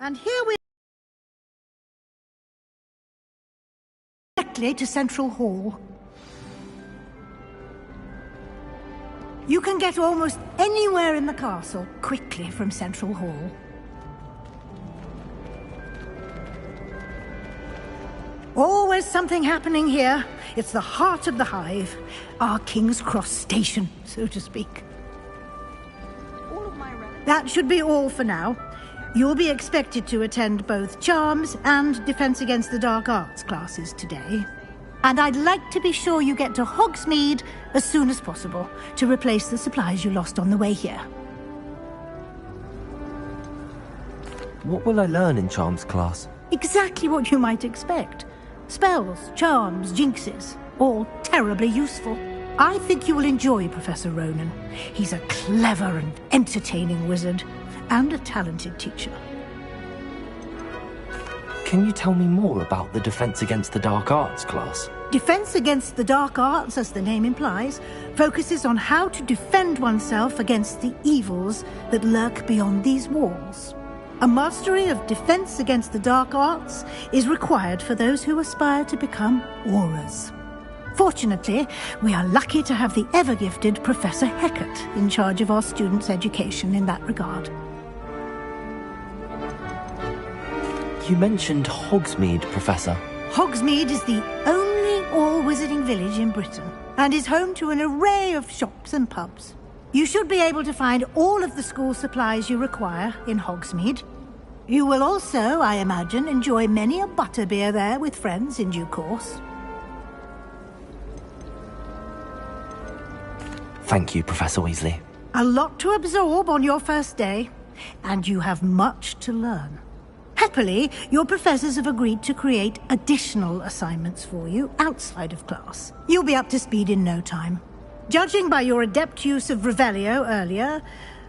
And here we are directly to Central Hall. You can get almost anywhere in the castle quickly from Central Hall. Always something happening here. It's the heart of the hive, our King's Cross station, so to speak. That should be all for now. You'll be expected to attend both Charms and Defense Against the Dark Arts classes today. And I'd like to be sure you get to Hogsmeade as soon as possible to replace the supplies you lost on the way here. What will I learn in Charms class? Exactly what you might expect. Spells, charms, jinxes, all terribly useful. I think you will enjoy Professor Ronan. He's a clever and entertaining wizard, and a talented teacher. Can you tell me more about the Defense Against the Dark Arts class? Defense Against the Dark Arts, as the name implies, focuses on how to defend oneself against the evils that lurk beyond these walls. A mastery of Defense Against the Dark Arts is required for those who aspire to become Aurors. Fortunately, we are lucky to have the ever-gifted Professor Hecat in charge of our students' education in that regard. You mentioned Hogsmeade, Professor. Hogsmeade is the only all-wizarding village in Britain, and is home to an array of shops and pubs. You should be able to find all of the school supplies you require in Hogsmeade. You will also, I imagine, enjoy many a butterbeer there with friends in due course. Thank you, Professor Weasley. A lot to absorb on your first day, and you have much to learn. Happily, your professors have agreed to create additional assignments for you outside of class. You'll be up to speed in no time. Judging by your adept use of Revelio earlier,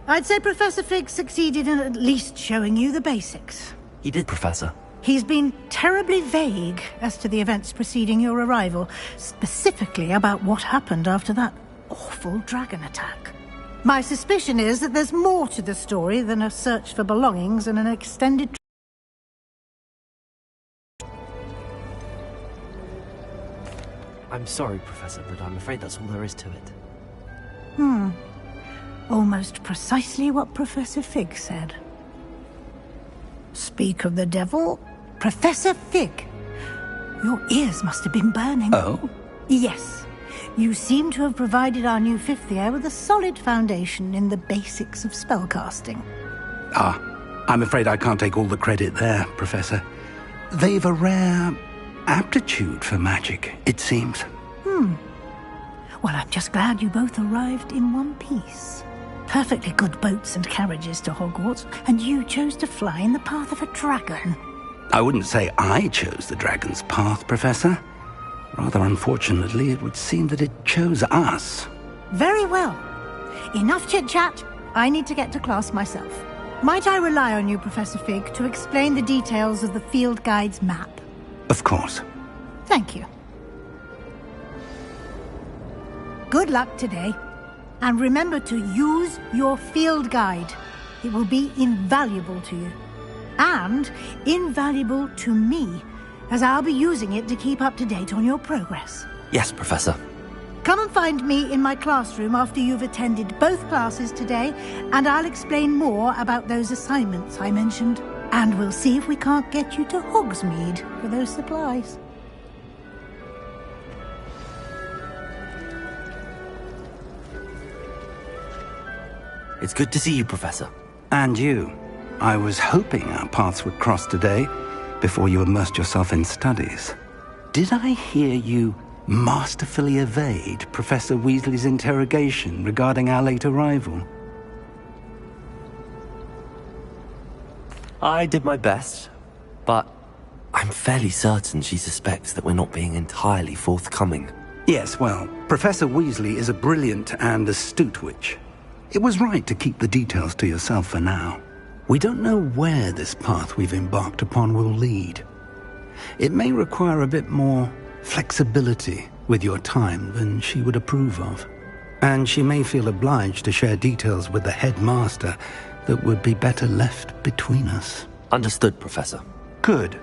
I'd say Professor Fig succeeded in at least showing you the basics. He did, Professor. He's been terribly vague as to the events preceding your arrival, specifically about what happened after that awful dragon attack. My suspicion is that there's more to the story than a search for belongings and an extended... I'm sorry, Professor, but I'm afraid that's all there is to it. Almost precisely what Professor Fig said. Speak of the devil, Professor Fig. Your ears must have been burning. Oh? Yes. You seem to have provided our new fifth year with a solid foundation in the basics of spellcasting. Ah, I'm afraid I can't take all the credit there, Professor. They've a rare aptitude for magic, it seems. Well, I'm just glad you both arrived in one piece. Perfectly good boats and carriages to Hogwarts, and you chose to fly in the path of a dragon. I wouldn't say I chose the dragon's path, Professor. Rather unfortunately, it would seem that it chose us. Very well. Enough chit-chat. I need to get to class myself. Might I rely on you, Professor Fig, to explain the details of the field guide's map? Of course. Thank you. Good luck today. And remember to use your field guide. It will be invaluable to you. And invaluable to me, as I'll be using it to keep up to date on your progress. Yes, Professor. Come and find me in my classroom after you've attended both classes today, and I'll explain more about those assignments I mentioned. And we'll see if we can't get you to Hogsmeade for those supplies. It's good to see you, Professor. And you. I was hoping our paths would cross today, before you immersed yourself in studies. Did I hear you masterfully evade Professor Weasley's interrogation regarding our late arrival? I did my best, but I'm fairly certain she suspects that we're not being entirely forthcoming. Yes, well, Professor Weasley is a brilliant and astute witch. It was right to keep the details to yourself for now. We don't know where this path we've embarked upon will lead. It may require a bit more flexibility with your time than she would approve of. And she may feel obliged to share details with the headmaster that would be better left between us. Understood, Professor. Good.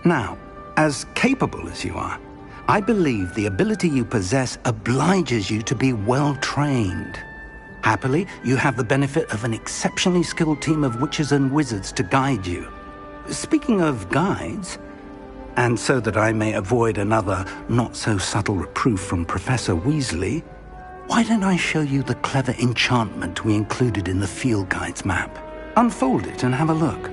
Now, as capable as you are, I believe the ability you possess obliges you to be well-trained. Happily, you have the benefit of an exceptionally skilled team of witches and wizards to guide you. Speaking of guides, and so that I may avoid another not-so-subtle reproof from Professor Weasley, why don't I show you the clever enchantment we included in the field guide's map? Unfold it and have a look.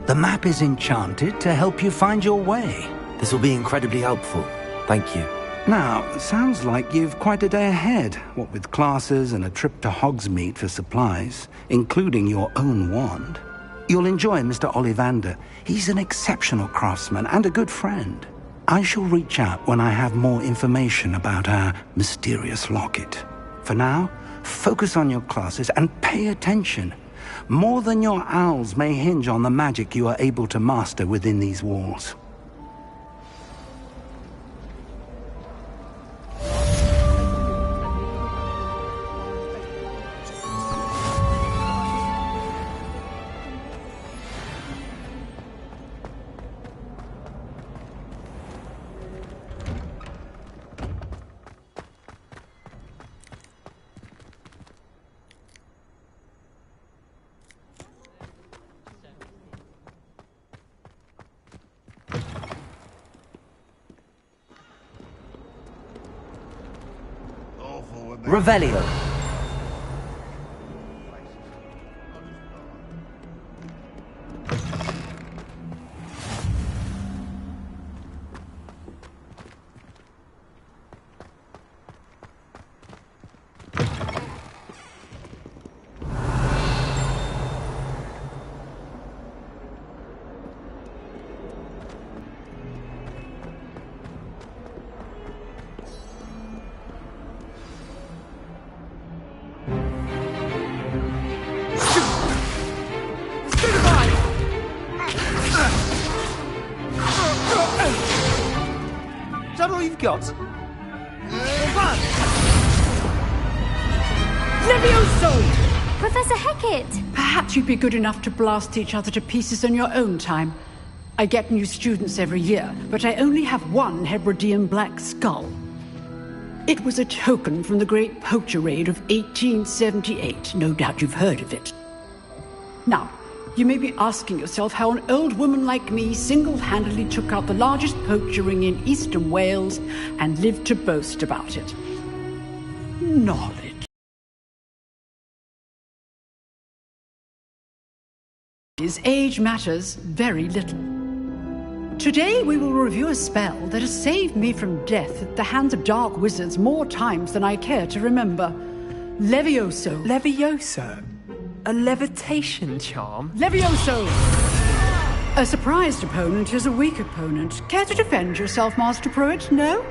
The map is enchanted to help you find your way. This will be incredibly helpful. Thank you. Now, sounds like you've quite a day ahead, what with classes and a trip to Hogsmeade for supplies, including your own wand. You'll enjoy Mr. Ollivander. He's an exceptional craftsman and a good friend. I shall reach out when I have more information about our mysterious locket. For now, focus on your classes and pay attention. More than your owls may hinge on the magic you are able to master within these walls. Revelio. Is that all you've got? Levioso! Professor Hecat! Perhaps you'd be good enough to blast each other to pieces in your own time. I get new students every year, but I only have one Hebridean black skull. It was a token from the Great Poacher Raid of 1878. No doubt you've heard of it. Now, you may be asking yourself how an old woman like me single-handedly took out the largest poacher ring in eastern Wales and lived to boast about it. Knowledge. Age matters very little. Today we will review a spell that has saved me from death at the hands of dark wizards more times than I care to remember. Levioso. Levioso? A levitation charm? Levioso! A surprised opponent is a weak opponent. Care to defend yourself, Master Pruitt? No?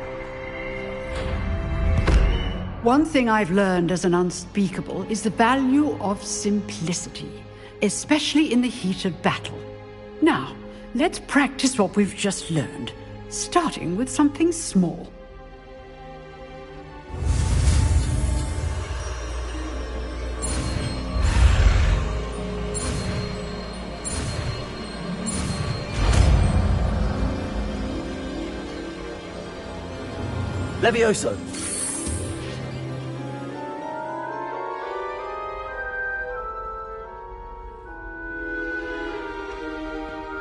One thing I've learned as an unspeakable is the value of simplicity, especially in the heat of battle. Now, let's practice what we've just learned, starting with something small. Levioso.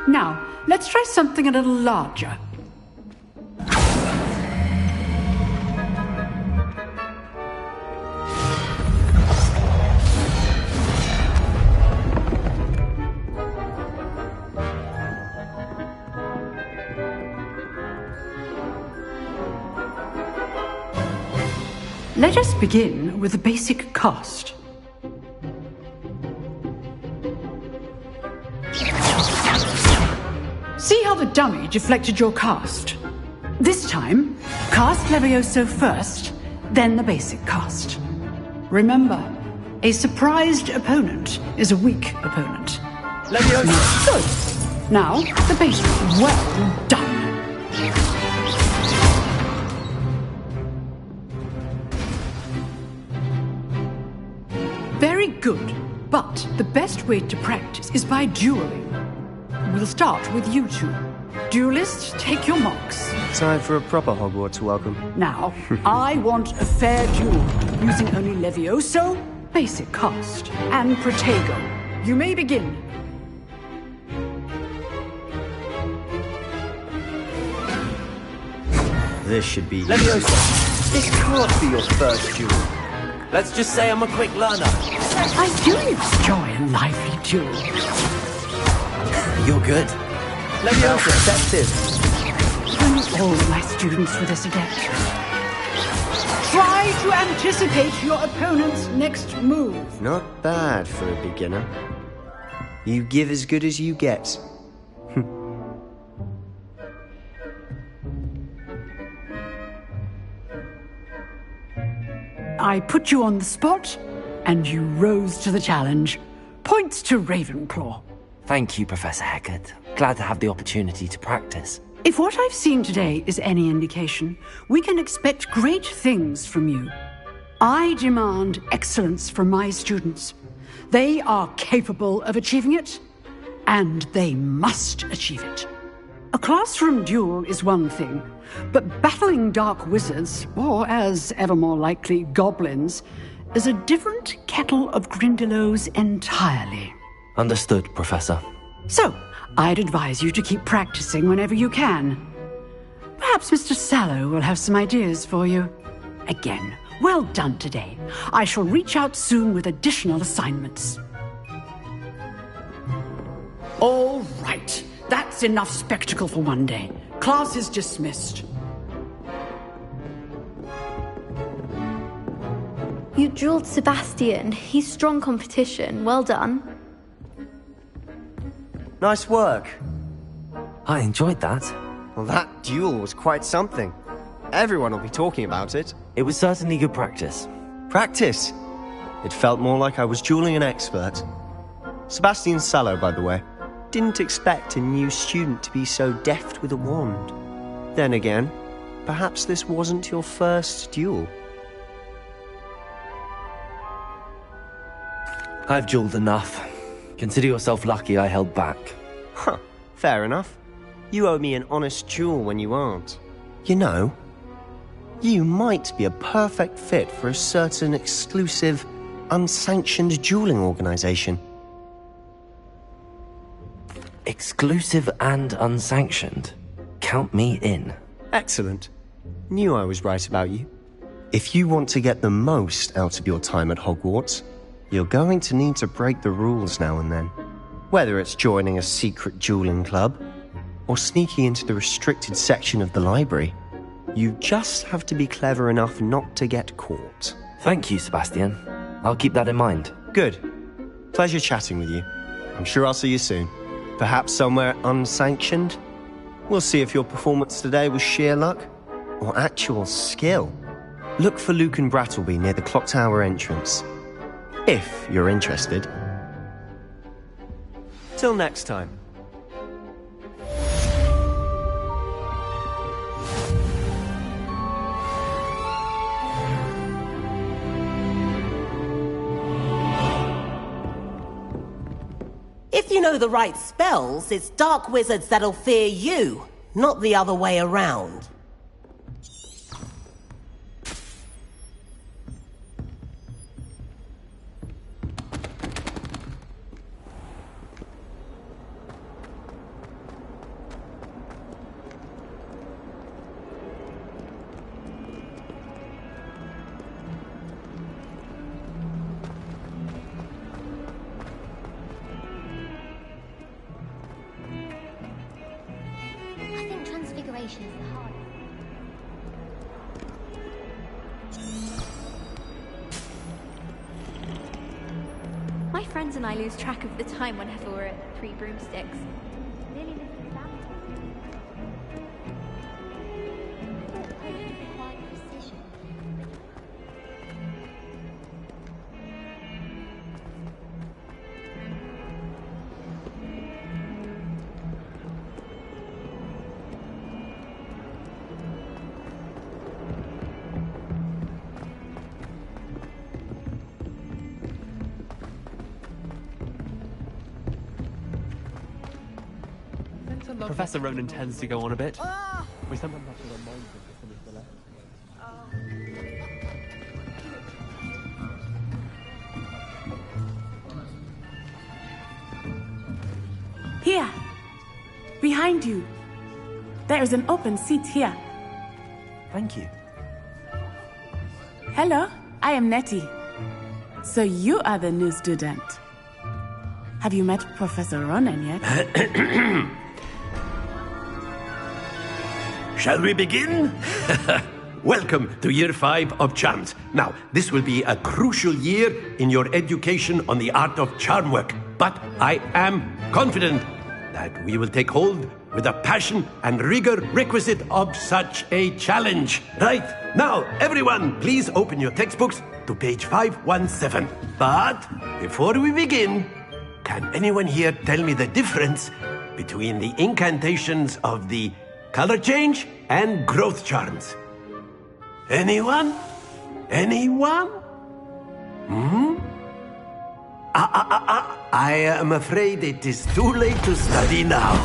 Now, let's try something a little larger. Let us begin with the basic cast. See how the dummy deflected your cast? This time, cast Levioso first, then the basic cast. Remember, a surprised opponent is a weak opponent. Levioso! Good. Now, the basic. Well done. Very good. But the best way to practice is by dueling. We'll start with you two. Duelists, take your marks. Time for a proper Hogwarts welcome. Now, I want a fair duel, using only Levioso, basic cast, and Protego. You may begin. This should be... Levioso, this can't be your first duel. Let's just say I'm a quick learner. I do enjoy a lively duel. You're good. Levioso, that's it. Bring all my students for this event. Try to anticipate your opponent's next move. Not bad for a beginner. You give as good as you get. I put you on the spot, and you rose to the challenge. Points to Ravenclaw. Thank you, Professor Hecat. Glad to have the opportunity to practice. If what I've seen today is any indication, we can expect great things from you. I demand excellence from my students. They are capable of achieving it, and they must achieve it. A classroom duel is one thing, but battling dark wizards, or as ever more likely, goblins, is a different kettle of Grindylows entirely. Understood, Professor. So, I'd advise you to keep practicing whenever you can. Perhaps Mr. Sallow will have some ideas for you. Again, well done today. I shall reach out soon with additional assignments. All right. That's enough spectacle for one day. Class is dismissed. You drilled Sebastian. He's strong competition. Well done. Nice work. I enjoyed that. Well, that duel was quite something. Everyone will be talking about it. It was certainly good practice. Practice? It felt more like I was dueling an expert. Sebastian Sallow, by the way. Didn't expect a new student to be so deft with a wand. Then again, perhaps this wasn't your first duel. I've dueled enough. Consider yourself lucky I held back. Huh, fair enough. You owe me an honest duel when you aren't. You know, you might be a perfect fit for a certain exclusive, unsanctioned dueling organization. Exclusive and unsanctioned. Count me in. Excellent. Knew I was right about you. If you want to get the most out of your time at Hogwarts, you're going to need to break the rules now and then. Whether it's joining a secret dueling club, or sneaking into the restricted section of the library, you just have to be clever enough not to get caught. Thank you, Sebastian. I'll keep that in mind. Good. Pleasure chatting with you. I'm sure I'll see you soon. Perhaps somewhere unsanctioned? We'll see if your performance today was sheer luck or actual skill. Look for Luke and Brattleby near the clock tower entrance. If you're interested. Till next time. If you know the right spells, it's dark wizards that'll fear you, not the other way around. I think transfiguration is the hardest. friends and I lose track of the time whenever we're at Three Broomsticks. Nearly lived in family. Professor Ronan tends to go on a bit. We someone have to remind him to finish the lesson. Here! Behind you! There is an open seat here. Thank you. Hello, I am Nettie. So you are the new student. Have you met Professor Ronan yet? Shall we begin? Welcome to Year 5 of Charms. Now, this will be a crucial year in your education on the art of charm work. But I am confident that we will take hold with the passion and rigor requisite of such a challenge. Right, now, everyone, please open your textbooks to page 517. But before we begin, can anyone here tell me the difference between the incantations of the color change and growth charms? Anyone? Anyone? I am afraid it is too late to study now.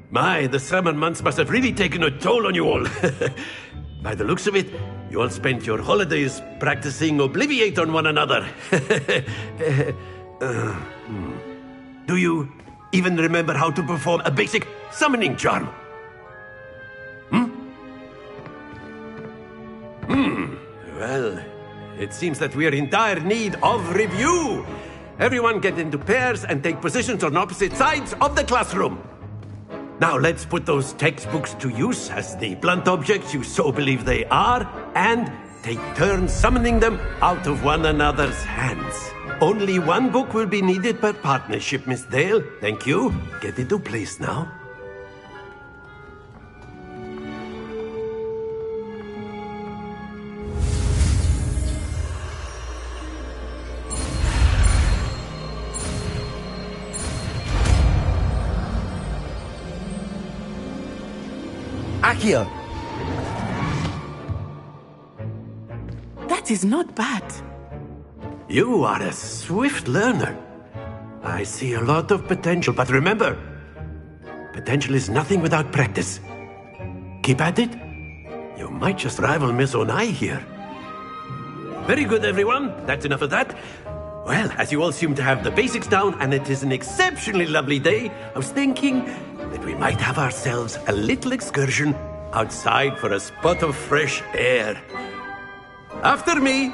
My, the summer months must have really taken a toll on you all. By the looks of it, you all spent your holidays practicing Obliviate on one another. Do you even remember how to perform a basic summoning charm? Well, it seems that we are in dire need of review. Everyone get into pairs and take positions on opposite sides of the classroom. Now let's put those textbooks to use as the blunt objects you so believe they are, and take turns summoning them out of one another's hands. Only one book will be needed per partnership, Miss Dale. Thank you. Get into place now. Accio! That is not bad. You are a swift learner. I see a lot of potential, but remember, potential is nothing without practice. Keep at it. You might just rival Miss Onai here. Very good, everyone. That's enough of that. Well, as you all seem to have the basics down, and it is an exceptionally lovely day, I was thinking that we might have ourselves a little excursion outside for a spot of fresh air. After me.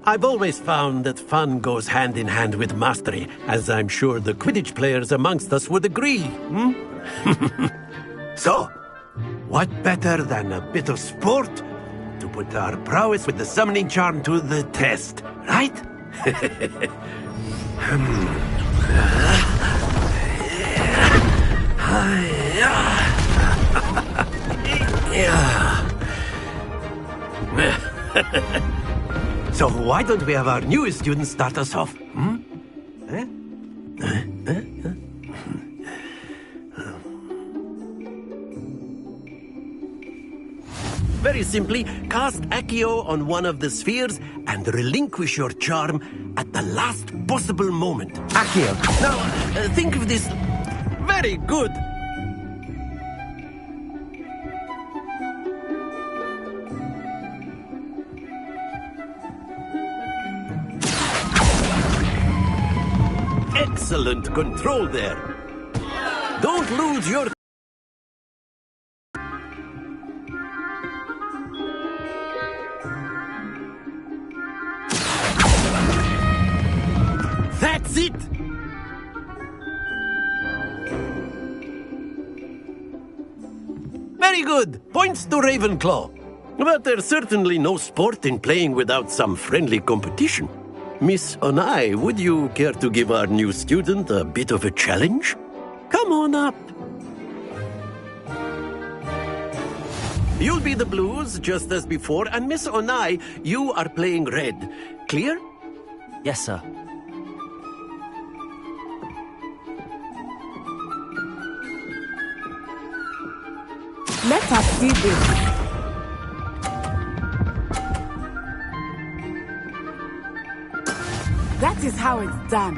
I've always found that fun goes hand in hand with mastery, as I'm sure the Quidditch players amongst us would agree. So, what better than a bit of sport to put our prowess with the summoning charm to the test, right? So why don't we have our newest student start us off? Very simply, cast Accio on one of the spheres and relinquish your charm at the last possible moment. Accio! Now, think of this. Very good. Excellent control there. Don't lose your... That That's it! Very good. Points to Ravenclaw. But there's certainly no sport in playing without some friendly competition. Miss Onai, would you care to give our new student a bit of a challenge? Come on up. You'll be the blues, just as before, and Miss Onai, you are playing red. Clear? Yes, sir. Let us see this. That is how it's done.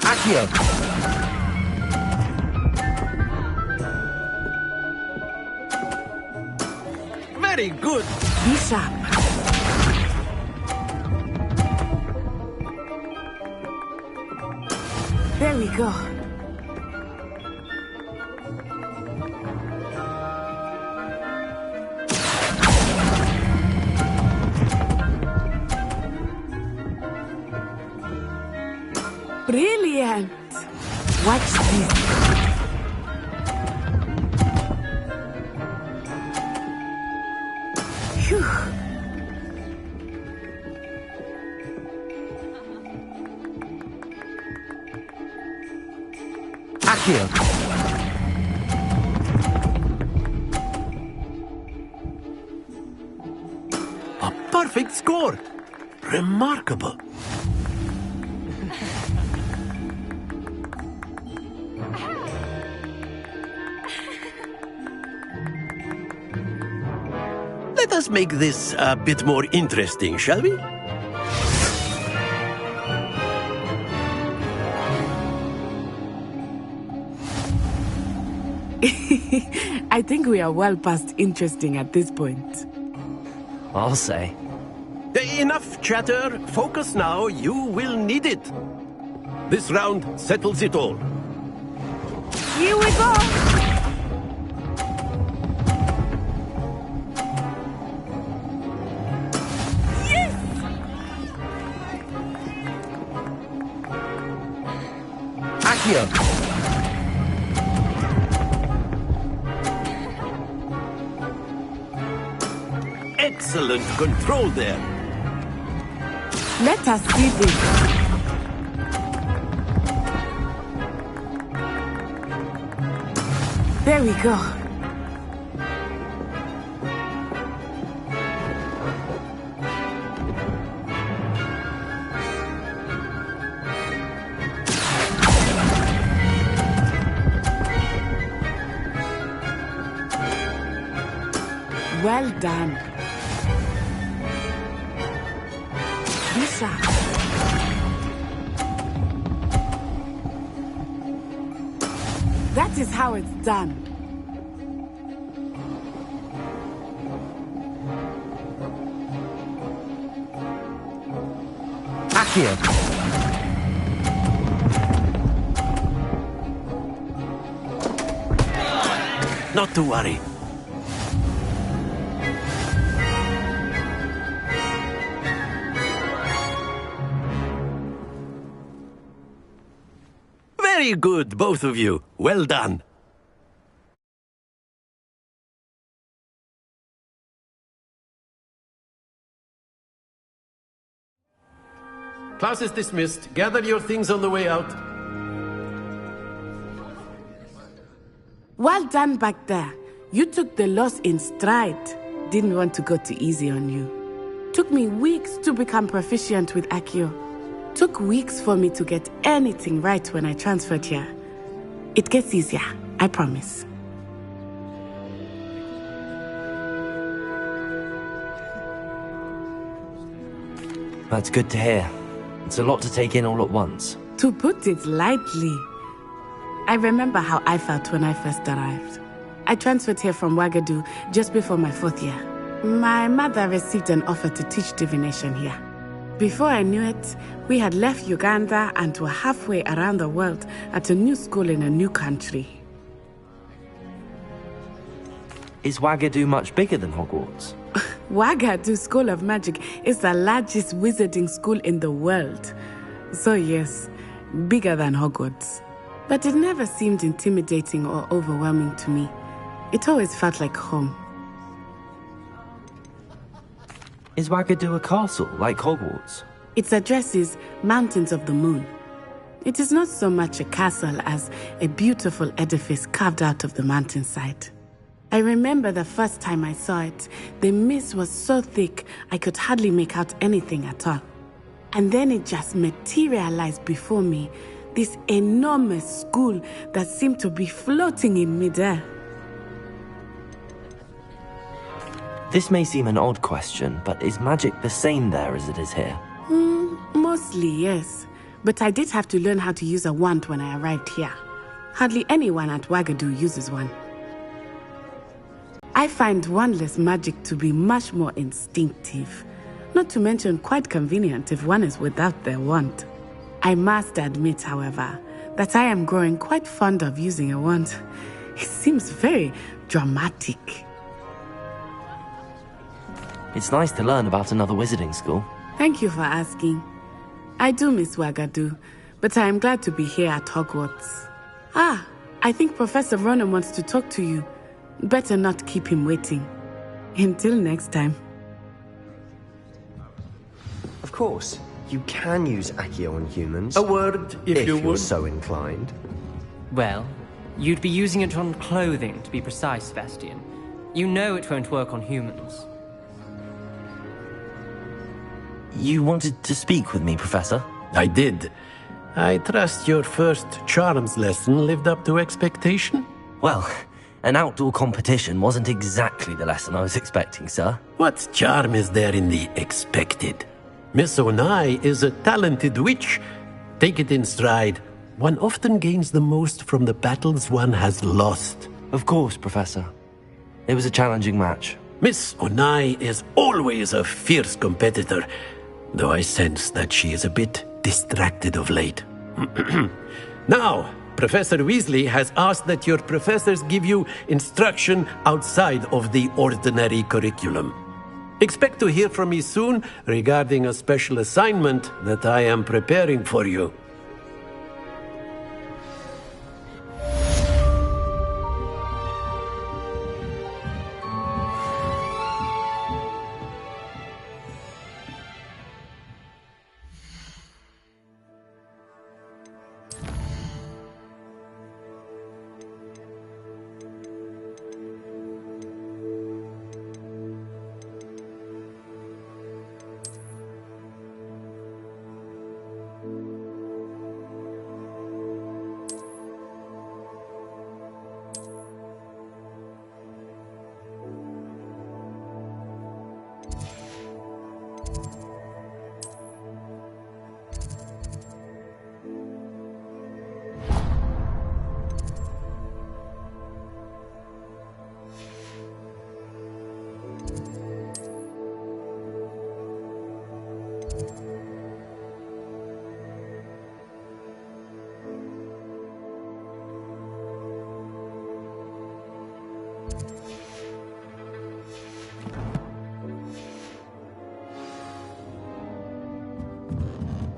Accio! Very good. Be sharp. There we go. Brilliant! Watch this. Phew. Accio! A perfect score. Remarkable. Let us make this a bit more interesting, shall we? I think we are well past interesting at this point. I'll say. Enough chatter. Focus now. You will need it. This round settles it all. Here we go! Accio! Excellent control there. Let us see this. There we go. Well done. Be sharp. That is how it's done. Accio! Not to worry. Very good, both of you. Well done. Class is dismissed. Gather your things on the way out. Well done back there. You took the loss in stride. Didn't want to go too easy on you. Took me weeks to become proficient with Accio. Took weeks for me to get anything right when I transferred here. It gets easier, I promise. That's good to hear. It's a lot to take in all at once. To put it lightly, I remember how I felt when I first arrived. I transferred here from Wagadu just before my 4th year. My mother received an offer to teach divination here. Before I knew it, we had left Uganda and were halfway around the world at a new school in a new country. Is Wagadu much bigger than Hogwarts? Wagadu School of Magic is the largest wizarding school in the world. So yes, bigger than Hogwarts. But it never seemed intimidating or overwhelming to me. It always felt like home. Is Wagadu a castle, like Hogwarts? Its address is Mountains of the Moon. It is not so much a castle as a beautiful edifice carved out of the mountainside. I remember the first time I saw it, the mist was so thick I could hardly make out anything at all. And then it just materialized before me, this enormous school that seemed to be floating in midair. This may seem an odd question, but is magic the same there as it is here? Mostly, yes. But I did have to learn how to use a wand when I arrived here. Hardly anyone at Wagadu uses one. I find wandless magic to be much more instinctive. Not to mention quite convenient if one is without their wand. I must admit, however, that I am growing quite fond of using a wand. It seems very dramatic. It's nice to learn about another wizarding school. Thank you for asking. I do miss Wagadu, but I am glad to be here at Hogwarts. I think Professor Ronan wants to talk to you. Better not keep him waiting. Until next time. Of course, you can use Accio on humans. A word, if you you're would. so inclined. Well, you'd be using it on clothing, to be precise, Sebastian. You know it won't work on humans. You wanted to speak with me, Professor? I did. I trust your first charms lesson lived up to expectation? Well, an outdoor competition wasn't exactly the lesson I was expecting, sir. What charm is there in the expected? Miss Onai is a talented witch. Take it in stride. One often gains the most from the battles one has lost. Of course, Professor. It was a challenging match. Miss Onai is always a fierce competitor, though I sense that she is a bit distracted of late. Now, Professor Weasley has asked that your professors give you instruction outside of the ordinary curriculum. Expect to hear from me soon regarding a special assignment that I am preparing for you.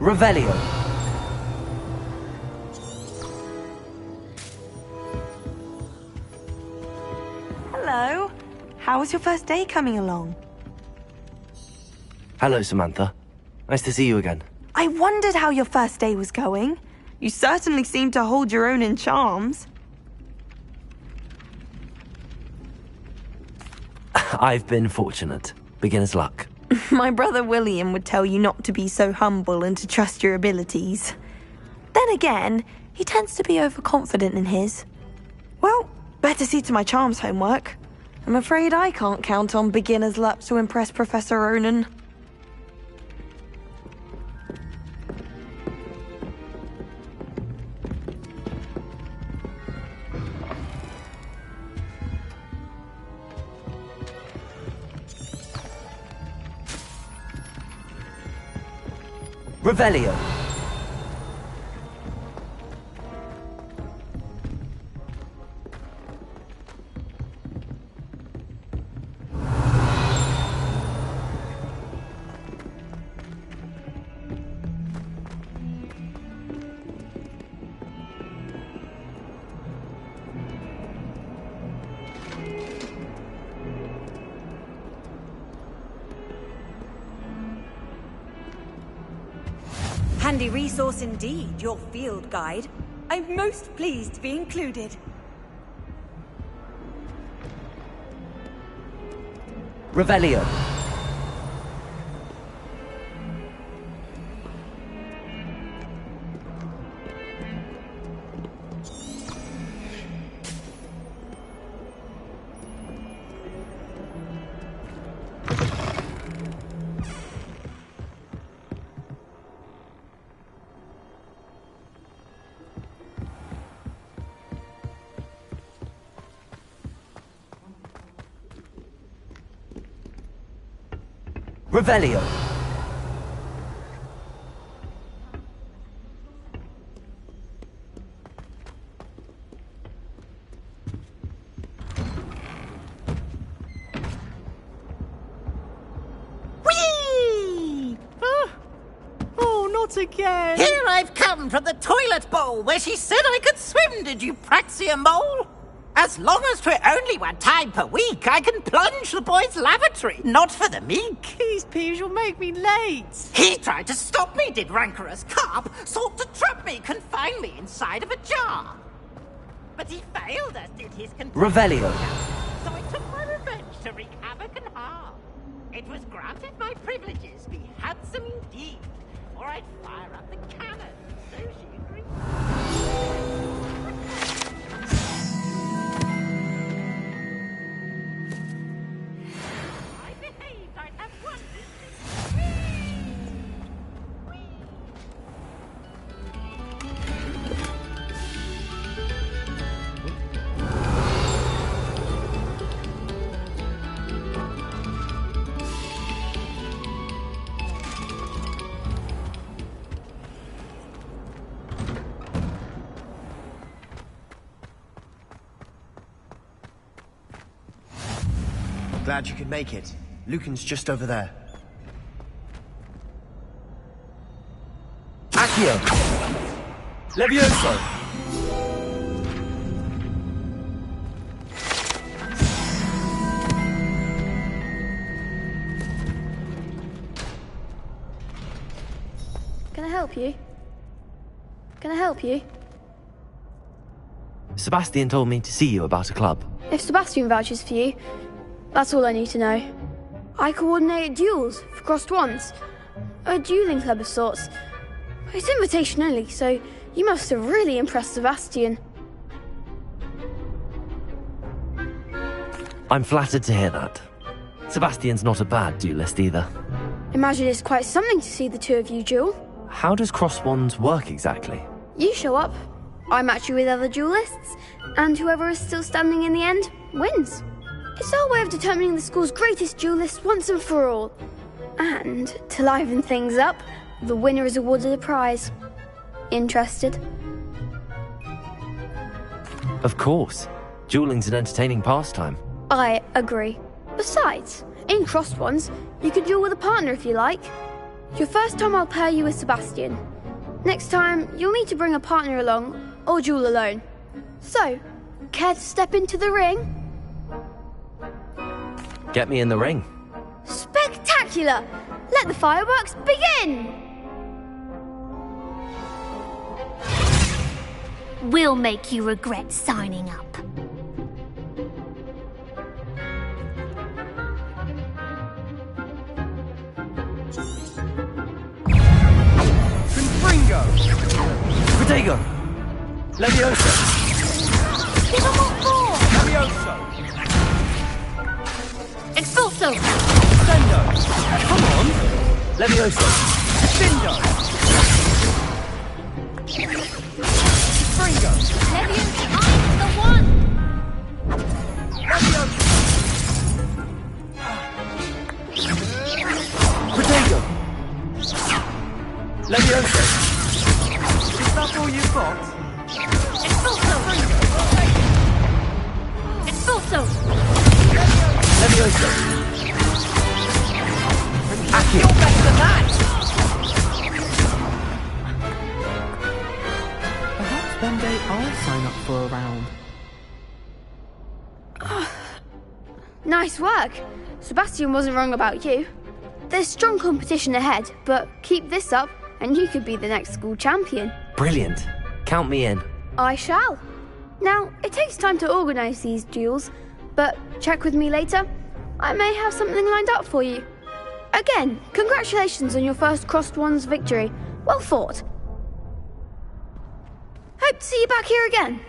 Revelio. Hello. How was your first day coming along? Hello, Samantha. Nice to see you again. I wondered how your first day was going. You certainly seem to hold your own in charms. I've been fortunate. Beginner's luck. My brother William would tell you not to be so humble and to trust your abilities. Then again, he tends to be overconfident in his. Well, better see to my charms homework. I'm afraid I can't count on beginner's luck to impress Professor Ronan. Revelio. Handy resource indeed, your field guide. I'm most pleased to be included. Revelio. Revelio. Whee! Oh, not again! Here I've come from the toilet bowl where she said I could swim, did you praxia mole? As long as 'twere only one time per week, I can plunge the boys' lavatory, not for the meek. Please, Peeves, you'll make me late. He tried to stop me, did rancorous carp, sought to trap me, confine me inside of a jar. But he failed, as did his Revelio. So I took my revenge to wreak havoc and harm. It was granted my privileges be handsome indeed, or I'd fire up the cannon. So she agreed. Glad you could make it. Lucan's just over there. Accio! Levioso! Can I help you? Can I help you? Sebastian told me to see you about a club. If Sebastian vouches for you, that's all I need to know. I coordinate duels for crossed wands. A dueling club of sorts. It's invitation only, so you must have really impressed Sebastian. I'm flattered to hear that. Sebastian's not a bad duelist either. Imagine it's quite something to see the two of you duel. How does cross wands work exactly? You show up, I match you with other duelists, and whoever is still standing in the end wins. It's our way of determining the school's greatest duelist once and for all. And, to liven things up, the winner is awarded a prize. Interested? Of course. Dueling's an entertaining pastime. I agree. Besides, in crossed ones, you can duel with a partner if you like. Your first time I'll pair you with Sebastian. Next time, you'll need to bring a partner along, or duel alone. So, care to step into the ring? Get me in the ring. Spectacular! Let the fireworks begin! We'll make you regret signing up. Confringo! Protego! Levioso! Give them what for! Levioso! Expulso! Sendo! Come on! Levioso! Sendo! Confringo! Levioso, I'm the one! Levioso! Protego! Levioso! Is that all you've got? Expulso! Expulso! Levioso! Accio! You're better than that! Perhaps one day I'll sign up for a round. Nice work. Sebastian wasn't wrong about you. There's strong competition ahead, but keep this up and you could be the next school champion. Brilliant. Count me in. I shall. Now, it takes time to organise these duels, but check with me later. I may have something lined up for you. Again, congratulations on your first Crossed Wands victory. Well fought. Hope to see you back here again.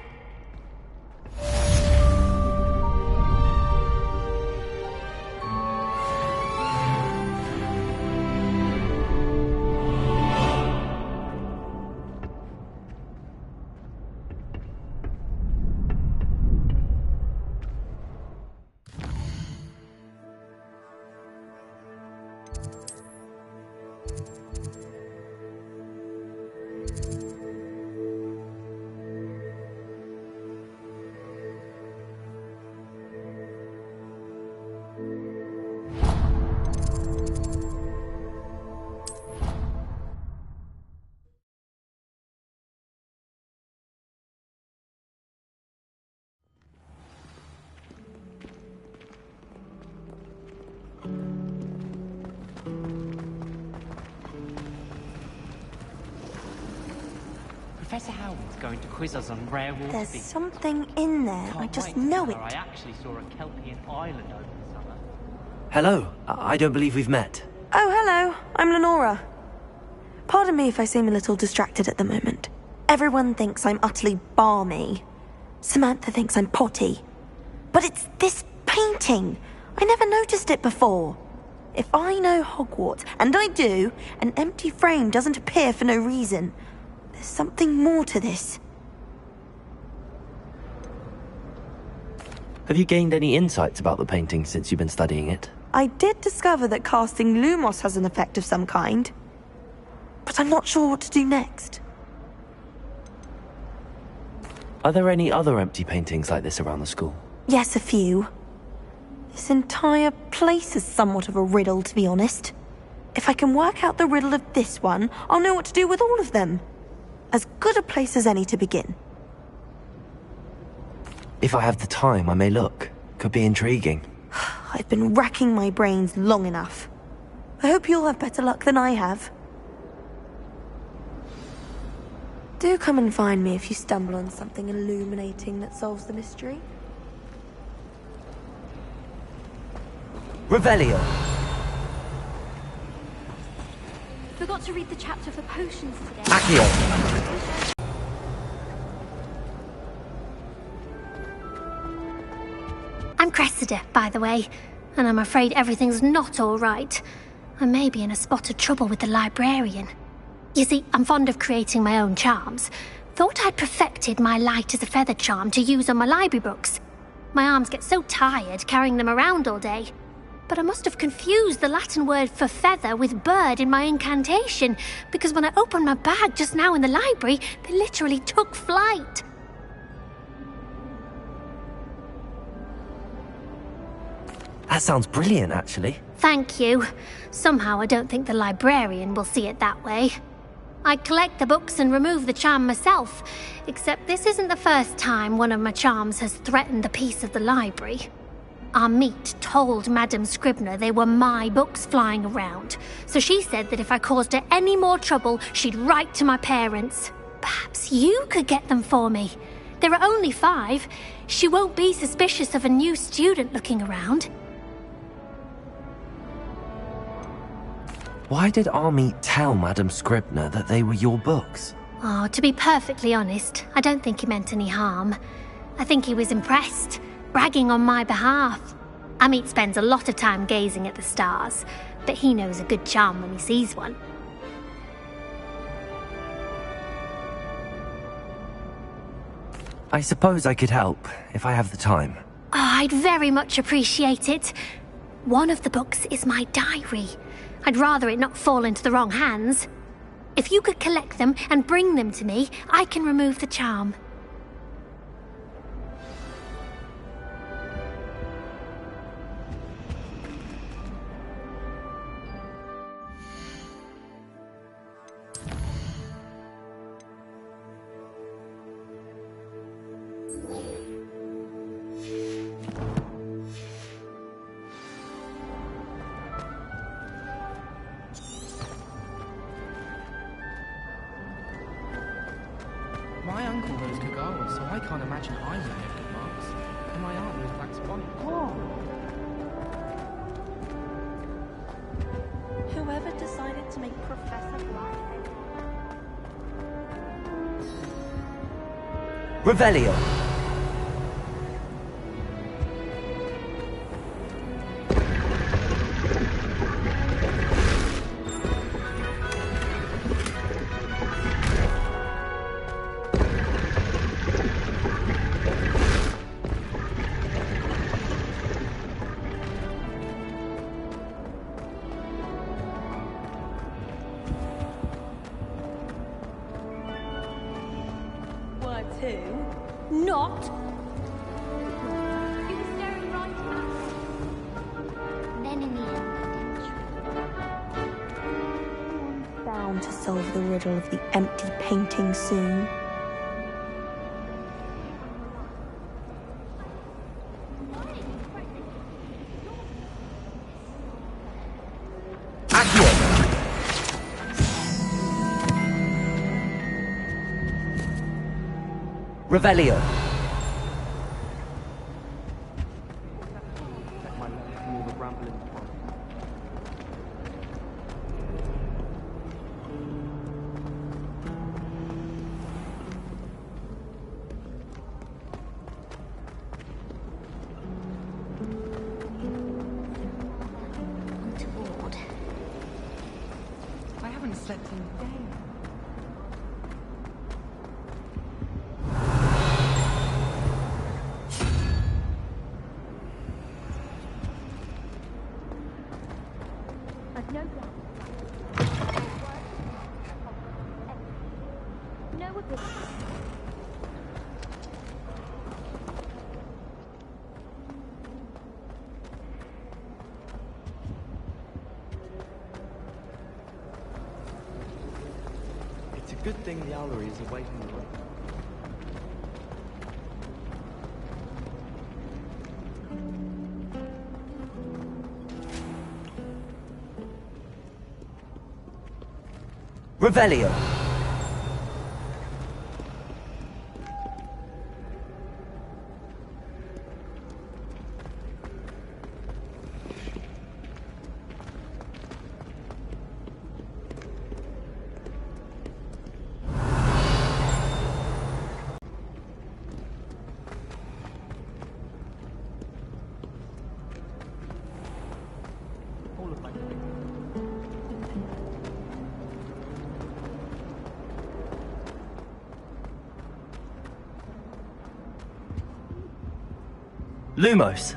Professor Howard's going to quiz us on rare water There's beasts. something in there. I just know it. I actually saw a Kelpian island over the summer. Hello. I don't believe we've met. Oh, hello. I'm Lenora. Pardon me if I seem a little distracted at the moment. Everyone thinks I'm utterly balmy. Samantha thinks I'm potty. But it's this painting. I never noticed it before. If I know Hogwarts, and I do, an empty frame doesn't appear for no reason. There's something more to this. Have you gained any insights about the painting since you've been studying it? I did discover that casting Lumos has an effect of some kind. But I'm not sure what to do next. Are there any other empty paintings like this around the school? Yes, a few. This entire place is somewhat of a riddle, to be honest. If I can work out the riddle of this one, I'll know what to do with all of them. As good a place as any to begin. If I have the time, I may look. Could be intriguing. I've been racking my brains long enough. I hope you'll have better luck than I have. Do come and find me if you stumble on something illuminating that solves the mystery. Revelio! Forgot to read the chapter for potions today. Accio! I'm Cressida, by the way, and I'm afraid everything's not all right. I may be in a spot of trouble with the librarian. You see, I'm fond of creating my own charms. Thought I'd perfected my light as a feather charm to use on my library books. My arms get so tired carrying them around all day. But I must have confused the Latin word for feather with bird in my incantation, because when I opened my bag just now in the library, they literally took flight. That sounds brilliant, actually. Thank you. Somehow I don't think the librarian will see it that way. I collect the books and remove the charm myself, except this isn't the first time one of my charms has threatened the peace of the library. Our meet told Madame Scribner they were my books flying around, so she said that if I caused her any more trouble, she'd write to my parents. Perhaps you could get them for me. There are only 5. She won't be suspicious of a new student looking around. Why did Army tell Madame Scribner that they were your books? Oh, to be perfectly honest, I don't think he meant any harm. I think he was impressed, bragging on my behalf. Amit spends a lot of time gazing at the stars, but he knows a good charm when he sees one. I suppose I could help, if I have the time. Oh, I'd very much appreciate it. One of the books is my diary. I'd rather it not fall into the wrong hands. If you could collect them and bring them to me, I can remove the charm. imagine I would get good marks. And my aunt was Black's bonnet. Whoever decided to make Professor Black. Revelio. Not. You were staring right at me. Then in the end, didn't you? Bound to solve the riddle of the empty painting soon. Revelio. Untoward. I haven't slept in days. It's a good thing the owlery is away from the road. Revelio. Lumos.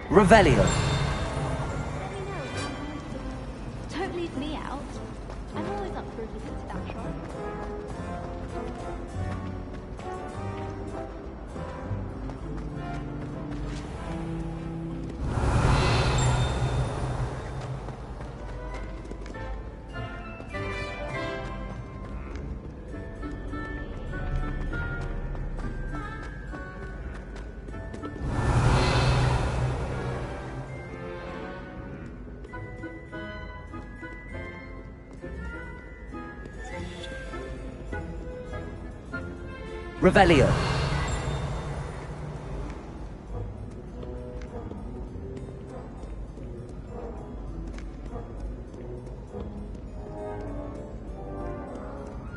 Revelio. Don't leave me out. I'm always up for a visit to that shop. Revelio.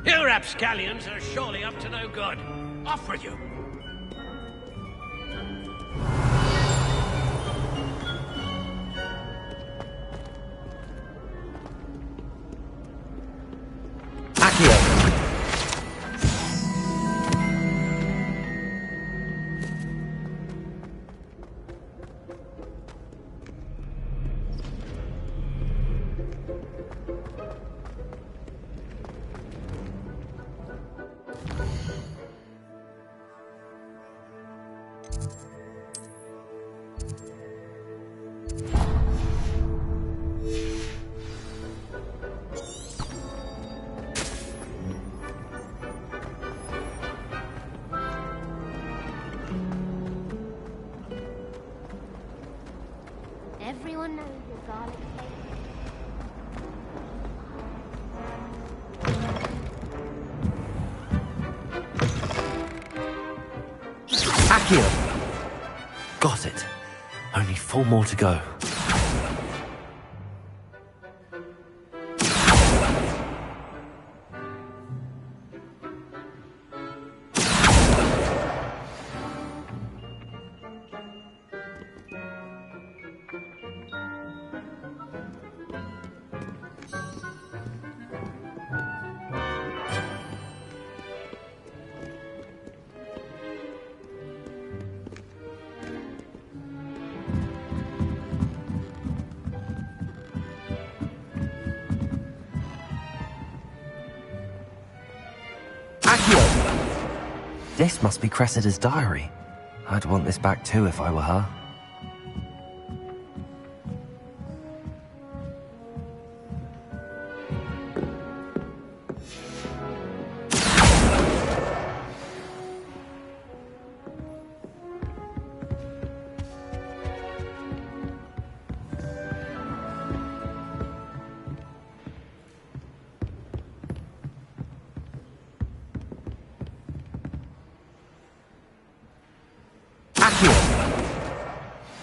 You rapscallions are surely up to no good. Off with you. Accio! Got it. Only 4 more to go. This must be Cressida's diary. I'd want this back too if I were her.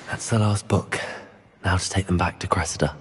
That's the last book. Now to take them back to Cressida.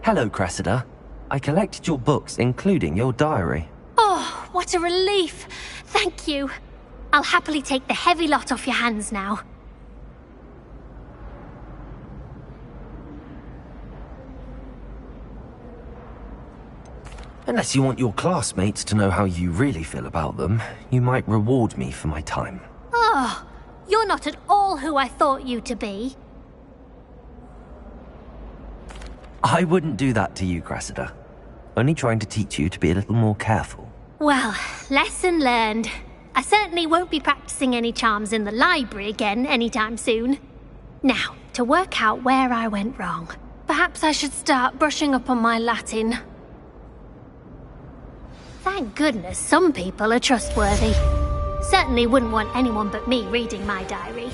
Hello, Cressida. I collected your books, including your diary. Oh, what a relief. Thank you. I'll happily take the heavy lot off your hands now. Unless you want your classmates to know how you really feel about them, you might reward me for my time. Oh, you're not at all who I thought you to be. I wouldn't do that to you, Cressida. Only trying to teach you to be a little more careful. Well, lesson learned. I certainly won't be practicing any charms in the library again anytime soon. Now, to work out where I went wrong. Perhaps I should start brushing up on my Latin. Thank goodness some people are trustworthy. Certainly wouldn't want anyone but me reading my diary.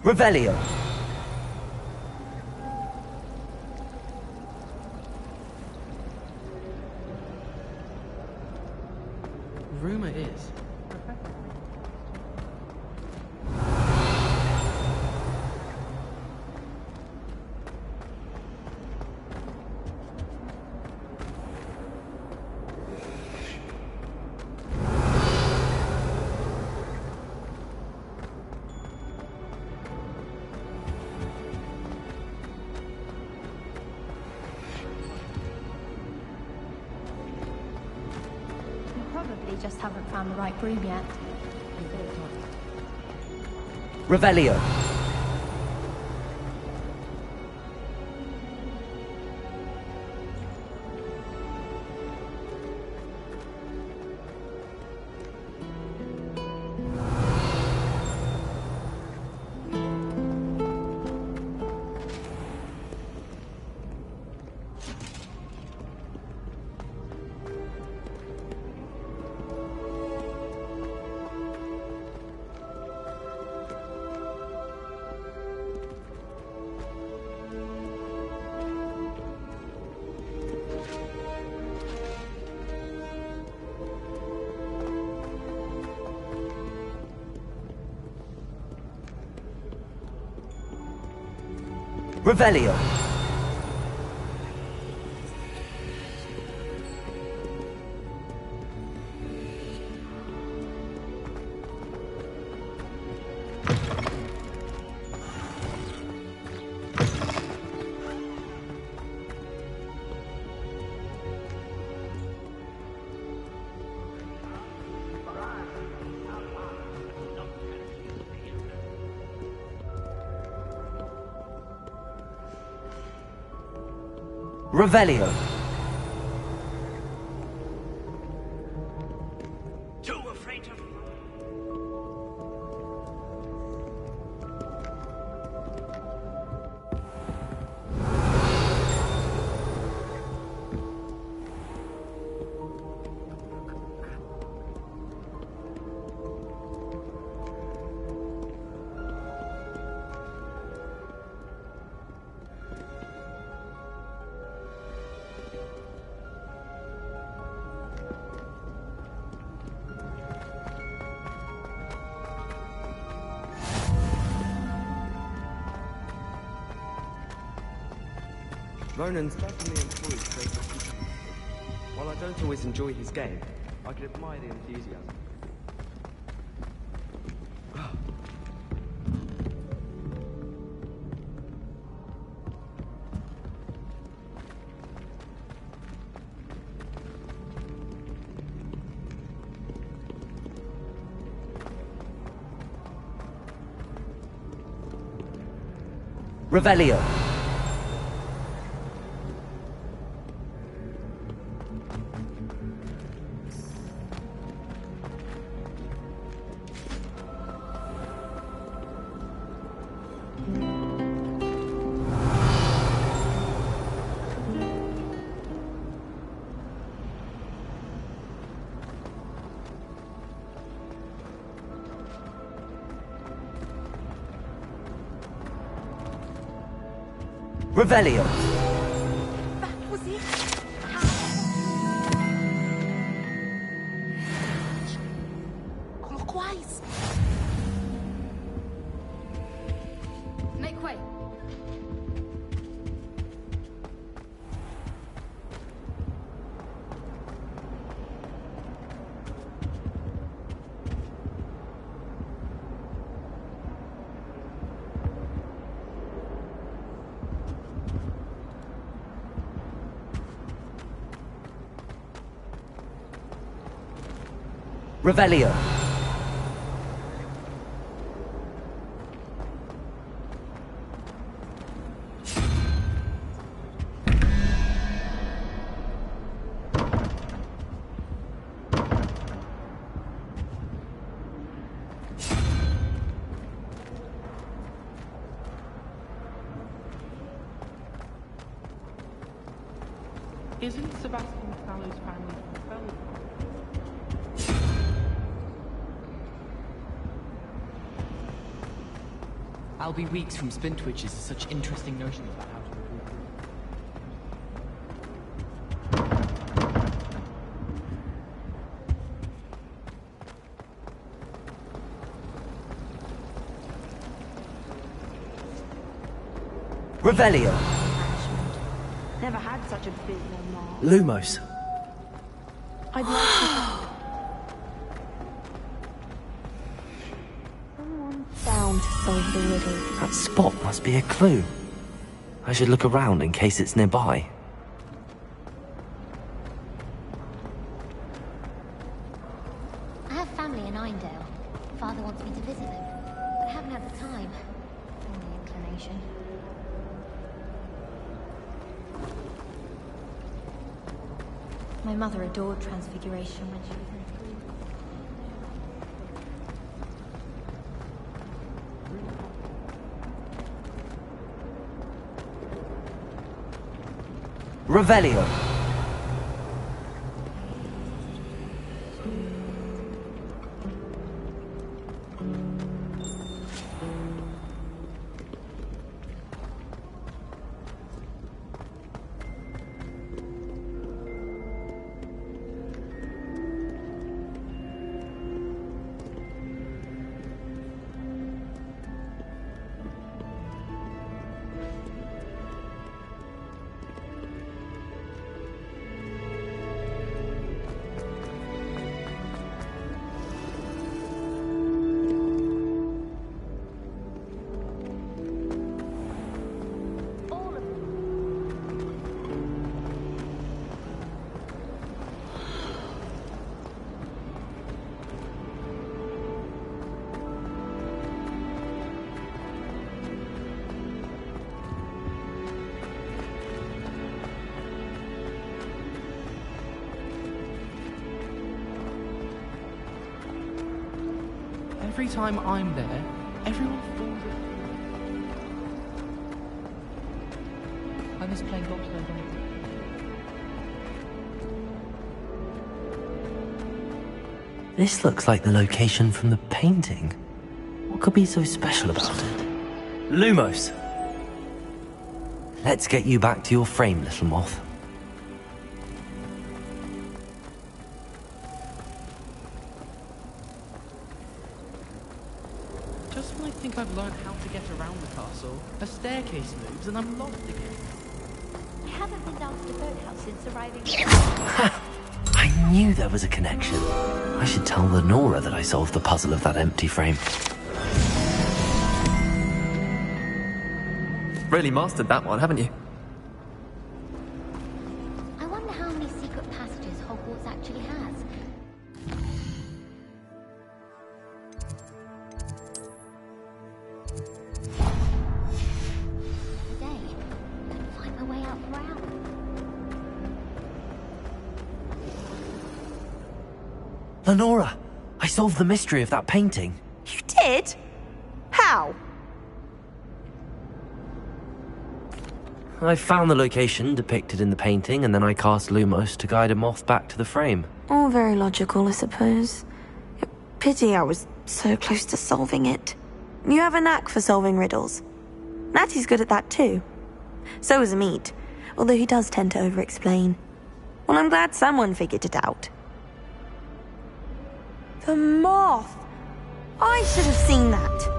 Revelio. Rumor is... Just haven't found the right broom yet. Revelio. Revelio. Revelio. Too afraid to... Ronan's definitely employed to create a future. While I don't always enjoy his game, I can admire the enthusiasm. Revelio. Revelio. That was it. Clockwise. Make way. Revelio. Isn't Sebastian Fallow's family from Felwood? I'll be weeks from spin twitches to such interesting notions about how to improve. Revelio. Never had such a big one, Mark. Lumos. I'd like to... Someone's bound to solve the riddle. That spot must be a clue. I should look around in case it's nearby. I have family in Einedale. Father wants me to visit them, but I haven't had the time or the inclination. My mother adored Transfiguration when she was in school. Revelio. every time I'm there, everyone falls asleep. I miss playing bobsled. This looks like the location from the painting. What could be so special about it? Lumos! Let's get you back to your frame, little moth. Just when I think I've learned how to get around the castle, a staircase moves and I'm lost again. I haven't been down to the boathouse since arriving. I knew there was a connection. I should tell Lenora that I solved the puzzle of that empty frame. Really mastered that one, haven't you? I wonder how many secret passages Hogwarts actually has. Today, couldn't find my way out the route. Lenora! I solved the mystery of that painting. You did? How? I found the location depicted in the painting, and then I cast Lumos to guide a moth back to the frame. All very logical, I suppose. Pity I was so close to solving it. You have a knack for solving riddles. Natty's good at that too. So is Amit, although he does tend to over-explain. Well, I'm glad someone figured it out. The moth! I should have seen that.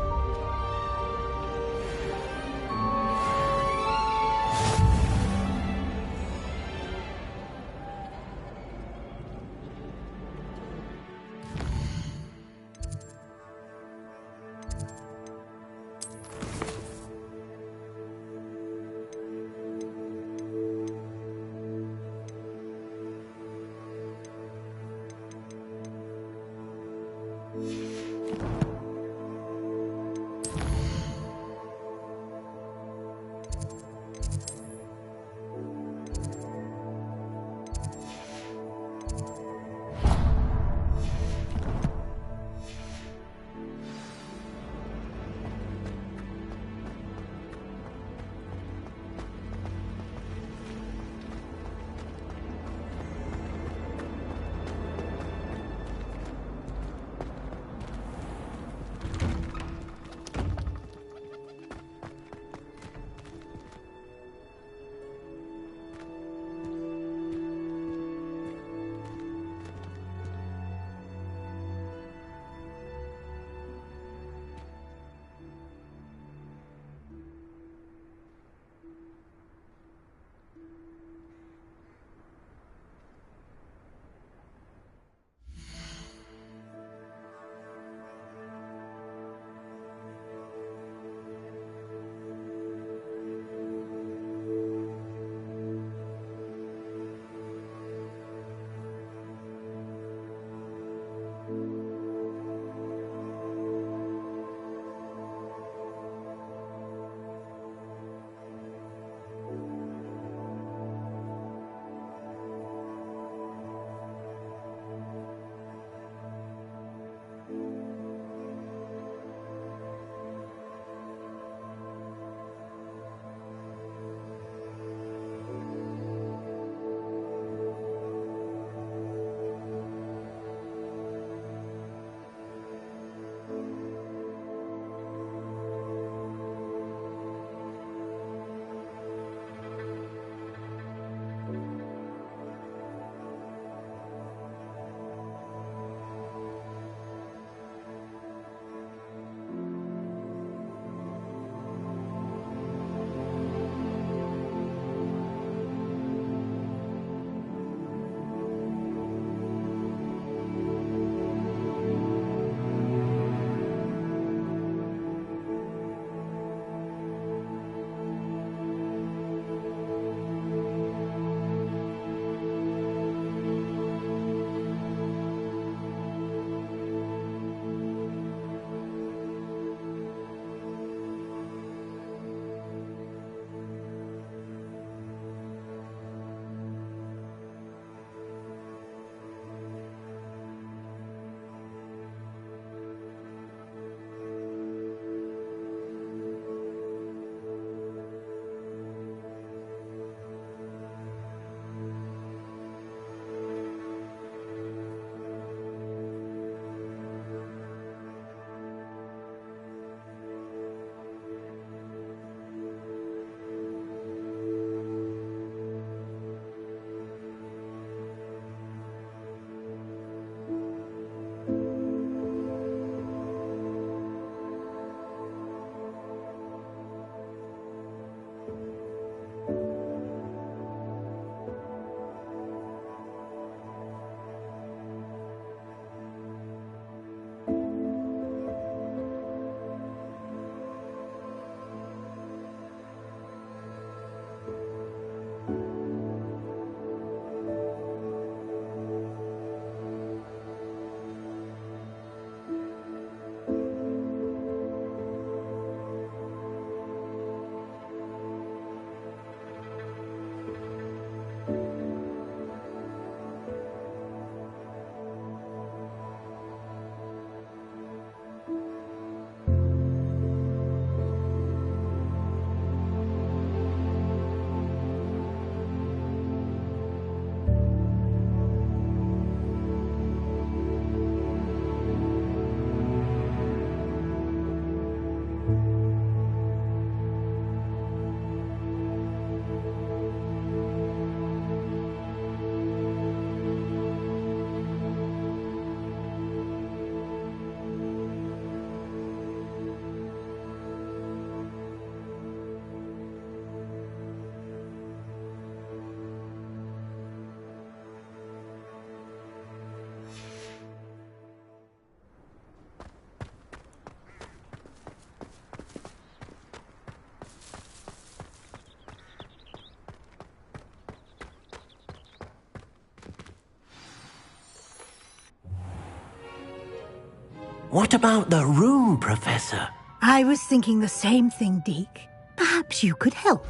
What about the room, Professor? I was thinking the same thing, Deke. Perhaps you could help.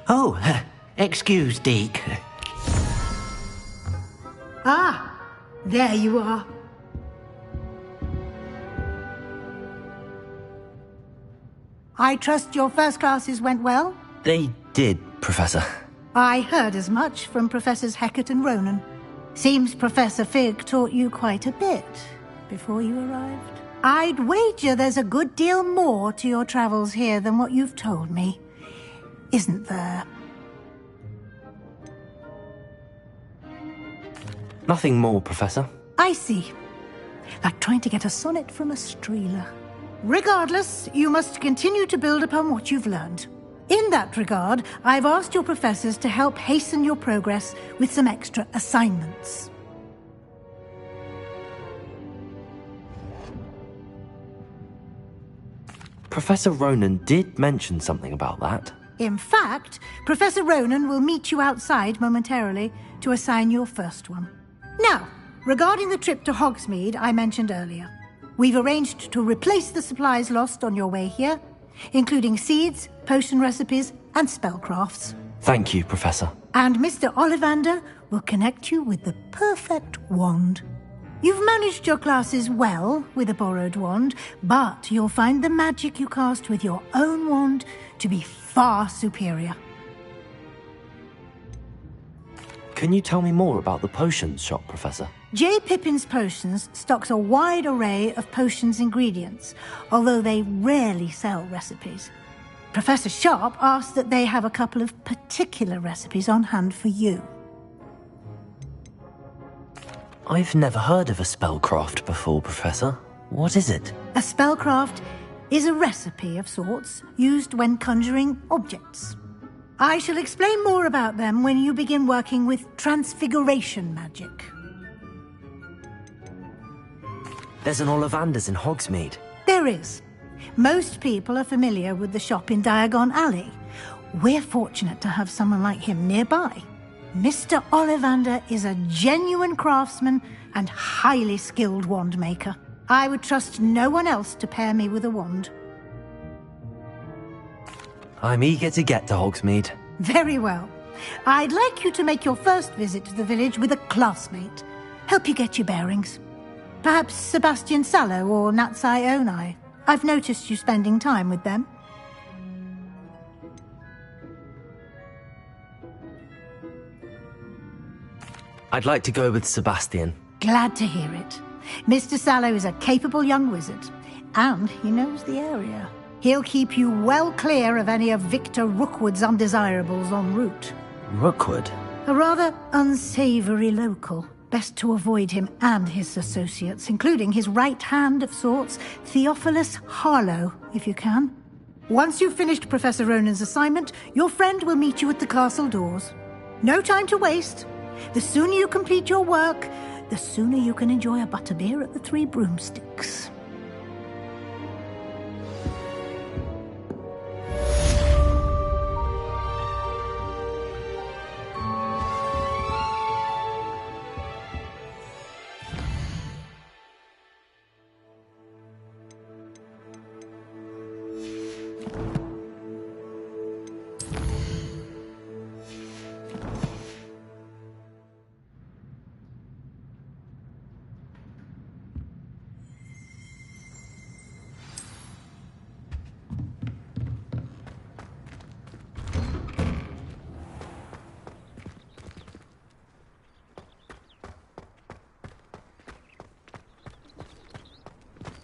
Oh, excuse, Deke. Ah, there you are. I trust your first classes went well? They did, Professor. I heard as much from Professors Hecat and Ronan. Seems Professor Fig taught you quite a bit before you arrived. I'd wager there's a good deal more to your travels here than what you've told me. Isn't there? Nothing more, Professor. I see. Like trying to get a sonnet from a streeler. Regardless, you must continue to build upon what you've learned. In that regard, I've asked your professors to help hasten your progress with some extra assignments. Professor Ronan did mention something about that. In fact, Professor Ronan will meet you outside momentarily to assign your first one. Now, regarding the trip to Hogsmeade I mentioned earlier, we've arranged to replace the supplies lost on your way here, including seeds, potion recipes, and spellcrafts. Thank you, Professor. And Mr. Ollivander will connect you with the perfect wand. You've managed your classes well with a borrowed wand, but you'll find the magic you cast with your own wand to be far superior. Can you tell me more about the potions shop, Professor? J. Pippin's Potions stocks a wide array of potions ingredients, although they rarely sell recipes. Professor Sharp asked that they have a couple of particular recipes on hand for you. I've never heard of a spellcraft before, Professor. What is it? A spellcraft is a recipe of sorts used when conjuring objects. I shall explain more about them when you begin working with transfiguration magic. There's an Ollivander's in Hogsmeade. There is. Most people are familiar with the shop in Diagon Alley. We're fortunate to have someone like him nearby. Mr. Ollivander is a genuine craftsman and highly skilled wand maker. I would trust no one else to pair me with a wand. I'm eager to get to Hogsmeade. Very well. I'd like you to make your first visit to the village with a classmate. Help you get your bearings. Perhaps Sebastian Sallow or Natsai Onai. I've noticed you spending time with them. I'd like to go with Sebastian. Glad to hear it. Mr. Sallow is a capable young wizard, and he knows the area. He'll keep you well clear of any of Victor Rookwood's undesirables en route. Rookwood? A rather unsavory local. Best to avoid him and his associates, including his right hand of sorts, Theophilus Harlow, if you can. Once you've finished Professor Ronan's assignment, your friend will meet you at the castle doors. No time to waste. The sooner you complete your work, the sooner you can enjoy a butterbeer at the Three Broomsticks.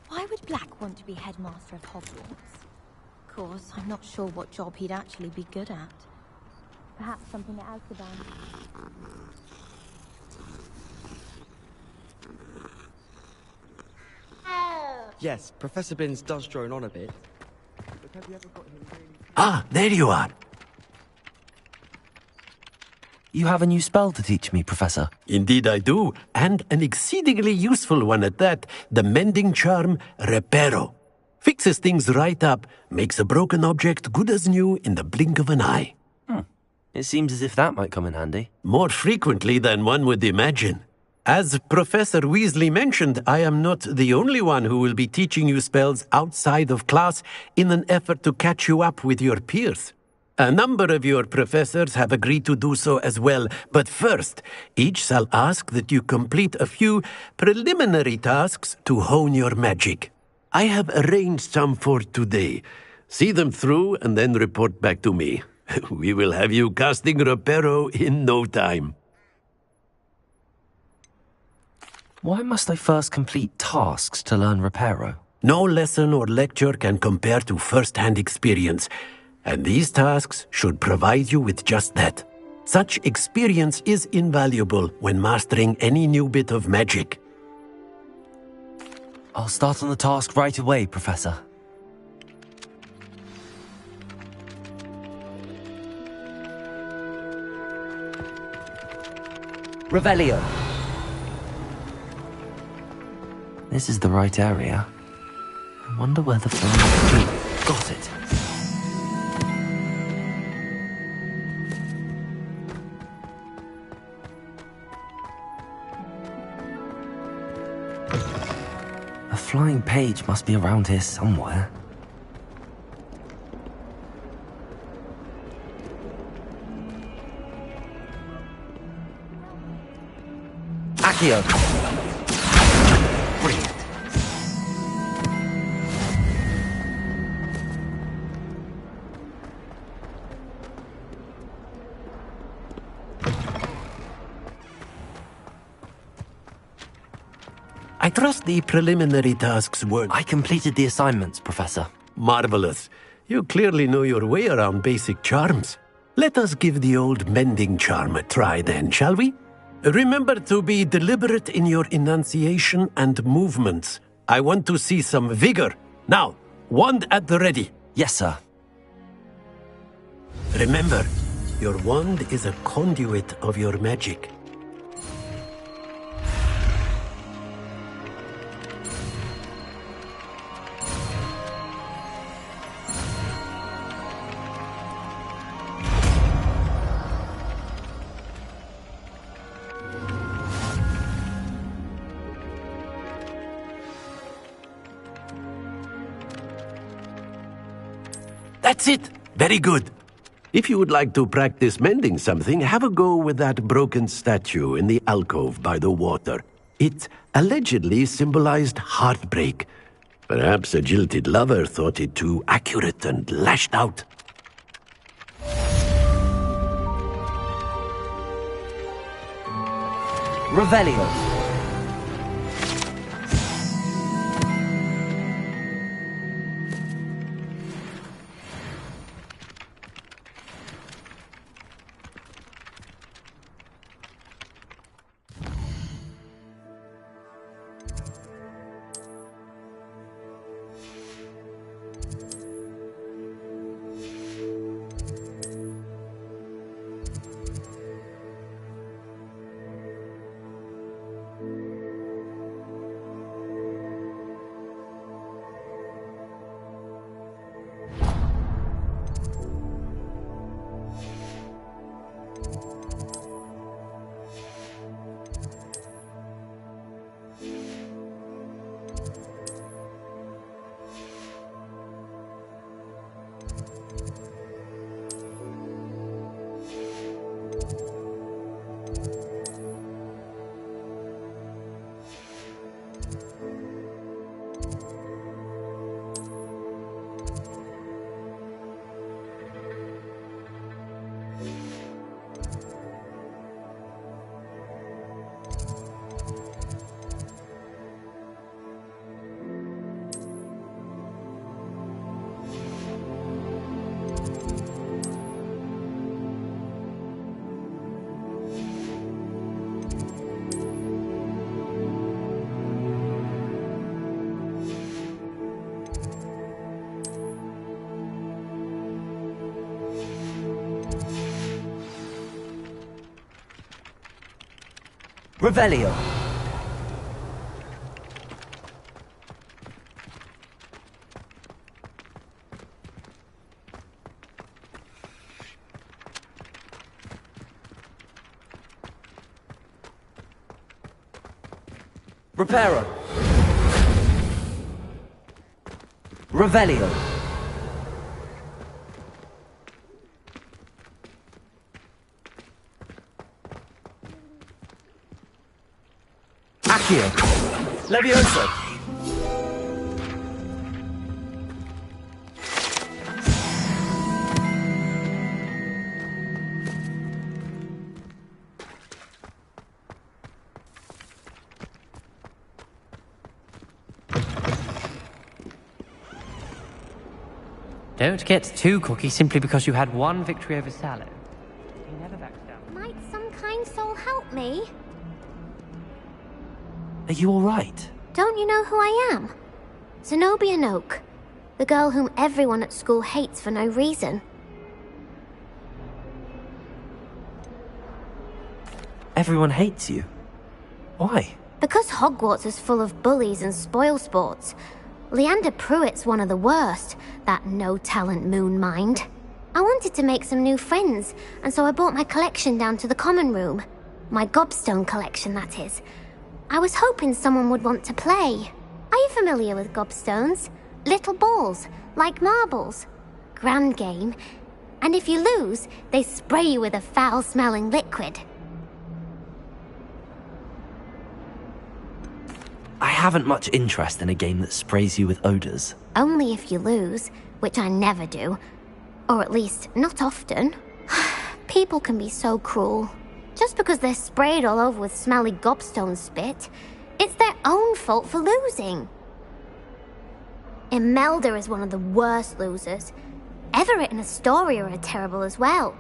Why would Black want to be headmaster of Hogwarts? Of course, I'm not sure what job he'd actually be good at. Perhaps something at Azkaban. Yes, Professor Binns does drone on a bit. But have you ever got him really... Ah, there you are. You have a new spell to teach me, Professor. Indeed I do, and an exceedingly useful one at that. The mending charm, Reparo. Fixes things right up, makes a broken object good as new in the blink of an eye. It seems as if that might come in handy. More frequently than one would imagine. As Professor Weasley mentioned, I am not the only one who will be teaching you spells outside of class in an effort to catch you up with your peers. A number of your professors have agreed to do so as well, but first, each shall ask that you complete a few preliminary tasks to hone your magic. I have arranged some for today. See them through and then report back to me. We will have you casting Reparo in no time. Why must I first complete tasks to learn Reparo? No lesson or lecture can compare to first-hand experience, and these tasks should provide you with just that. Such experience is invaluable when mastering any new bit of magic. I'll start on the task right away, Professor. Revelio. This is the right area. I wonder where the flying... Got it. A flying page must be around here somewhere. Accio. Brilliant. I trust the preliminary tasks were... I completed the assignments, Professor. Marvelous. You clearly know your way around basic charms. Let us give the old mending charm a try then, shall we? Remember to be deliberate in your enunciation and movements. I want to see some vigor. Now, wand at the ready. Yes, sir. Remember, your wand is a conduit of your magic. That's it! Very good. If you would like to practice mending something, have a go with that broken statue in the alcove by the water. It allegedly symbolized heartbreak. Perhaps a jilted lover thought it too accurate and lashed out. Revelio. Revelio. Reparo. Revelio. Accio. Levioso. Don't get too cocky simply because you had one victory over Sallow. He never backs down. Might some kind soul help me? Are you alright? Don't you know who I am? Zenobia Noak, the girl whom everyone at school hates for no reason. Everyone hates you. Why? Because Hogwarts is full of bullies and spoilsports. Leander Pruitt's one of the worst, that no-talent moon mind. I wanted to make some new friends, and so I brought my collection down to the common room. My gobstone collection, that is. I was hoping someone would want to play. Are you familiar with gobstones? Little balls, like marbles. Grand game. And if you lose, they spray you with a foul-smelling liquid. I haven't much interest in a game that sprays you with odours. Only if you lose, which I never do. Or at least, not often. People can be so cruel. Just because they're sprayed all over with smelly gobstone spit, it's their own fault for losing. Imelda is one of the worst losers. Everett and Astoria are terrible as well.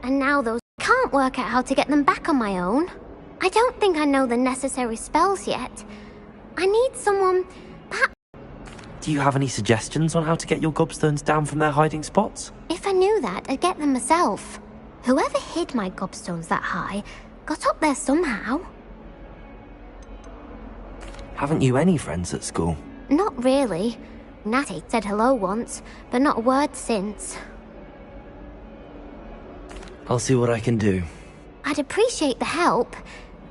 And now those can't work out how to get them back on my own. I don't think I know the necessary spells yet. I need someone, perhaps... Do you have any suggestions on how to get your gobstones down from their hiding spots? If I knew that, I'd get them myself. Whoever hid my gobstones that high got up there somehow. Haven't you any friends at school? Not really. Natty said hello once, but not a word since. I'll see what I can do. I'd appreciate the help.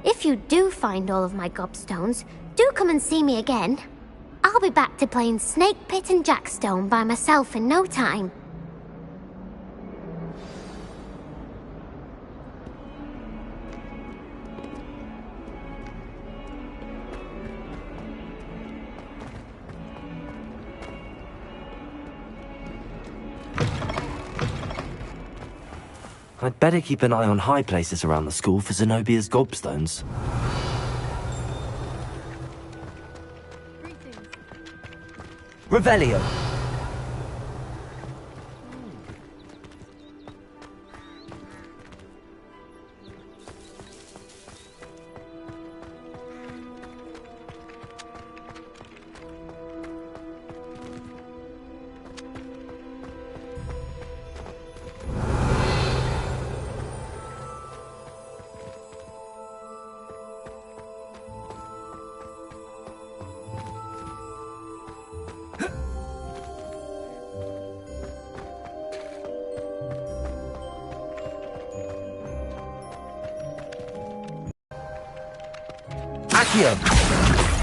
If you do find all of my gobstones, do come and see me again. I'll be back to playing Snake Pit and Jackstone by myself in no time. I'd better keep an eye on high places around the school for Zenobia's gobstones. Revelio.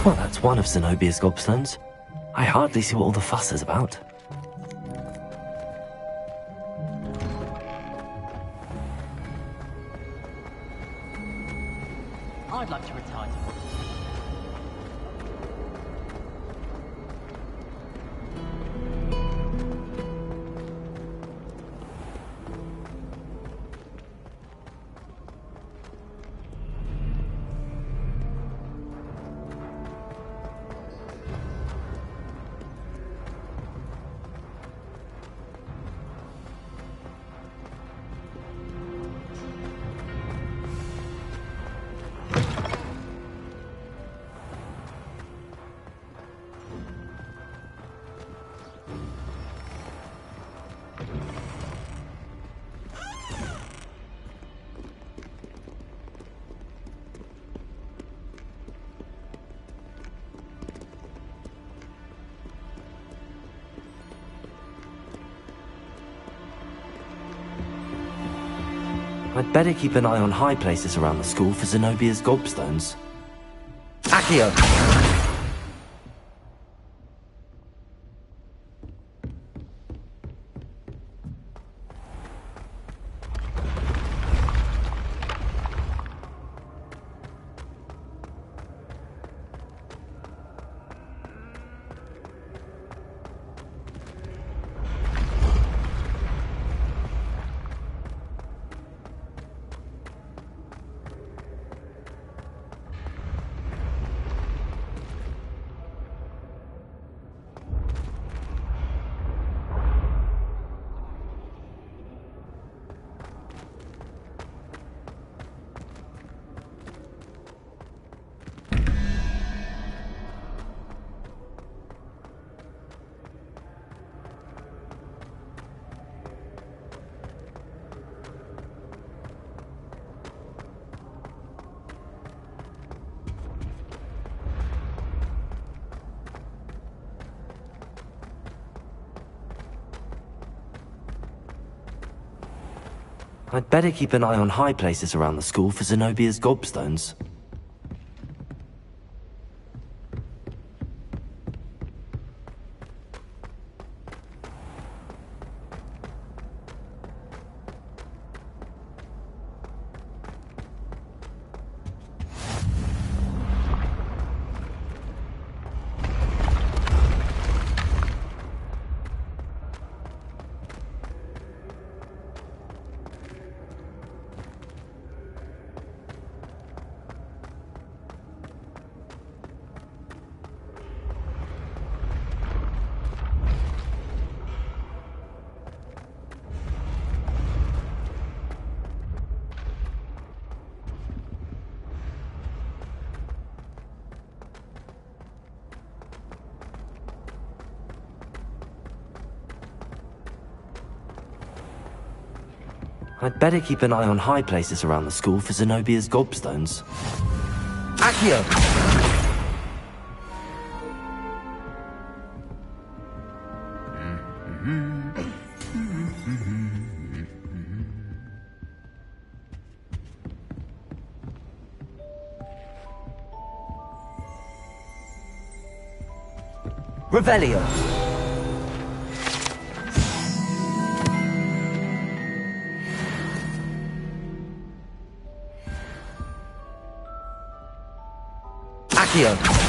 Well, that's one of Zenobia's gobstones. I hardly see what all the fuss is about. I'd like to retire to I'd better keep an eye on high places around the school for Zenobia's gobstones. Accio. I'd better keep an eye on high places around the school for Zenobia's gobstones. I'd better keep an eye on high places around the school for Zenobia's gobstones. Accio. Revelio. Accio.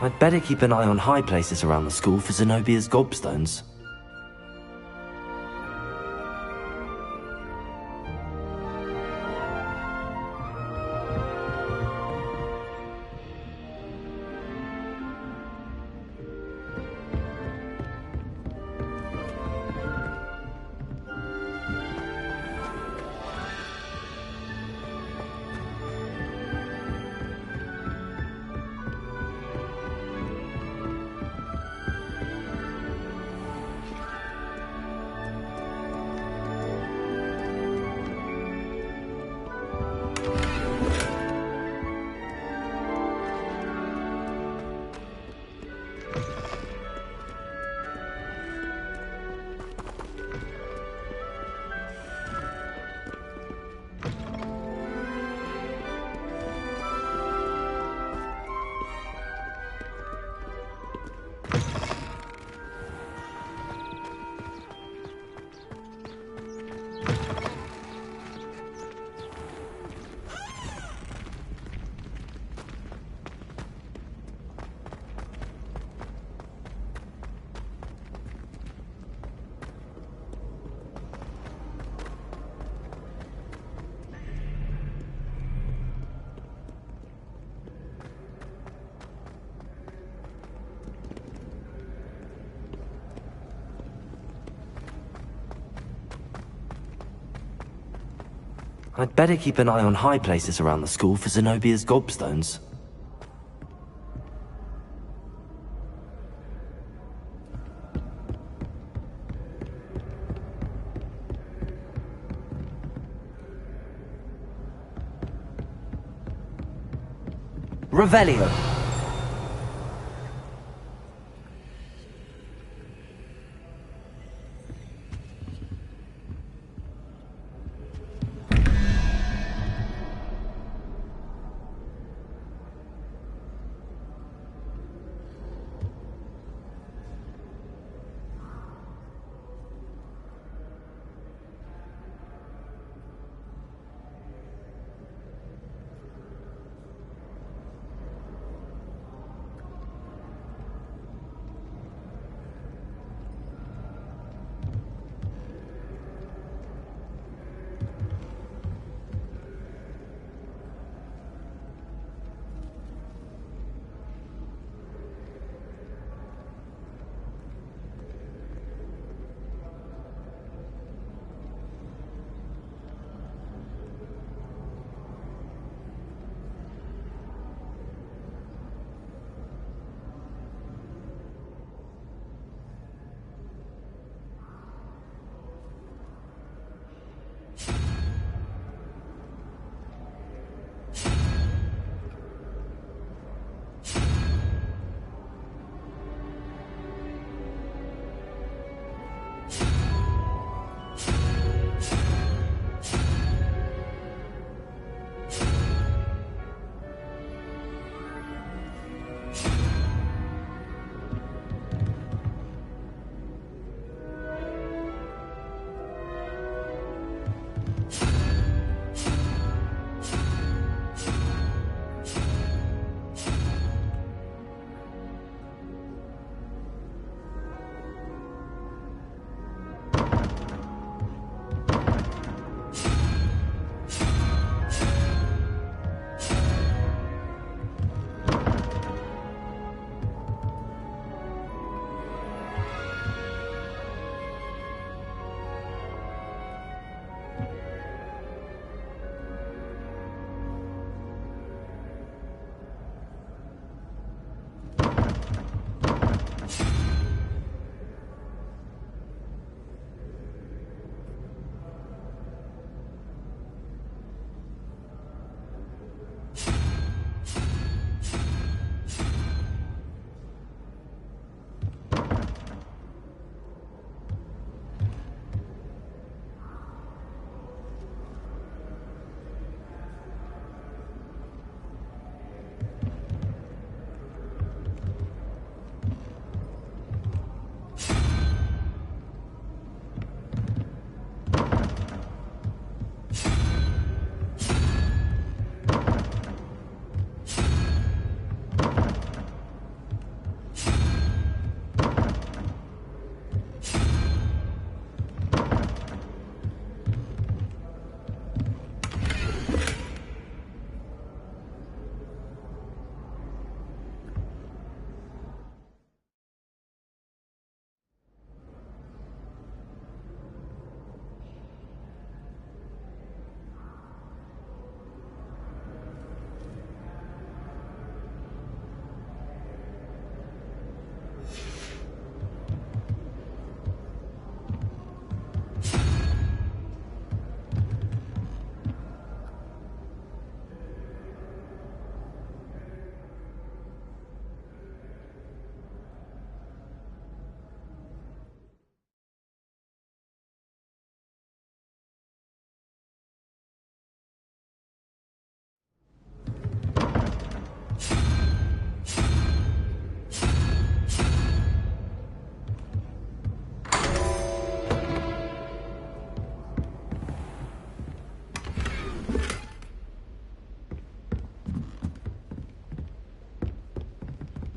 I'd better keep an eye on high places around the school for Zenobia's gobstones. I'd better keep an eye on high places around the school for Zenobia's gobstones. Revelio.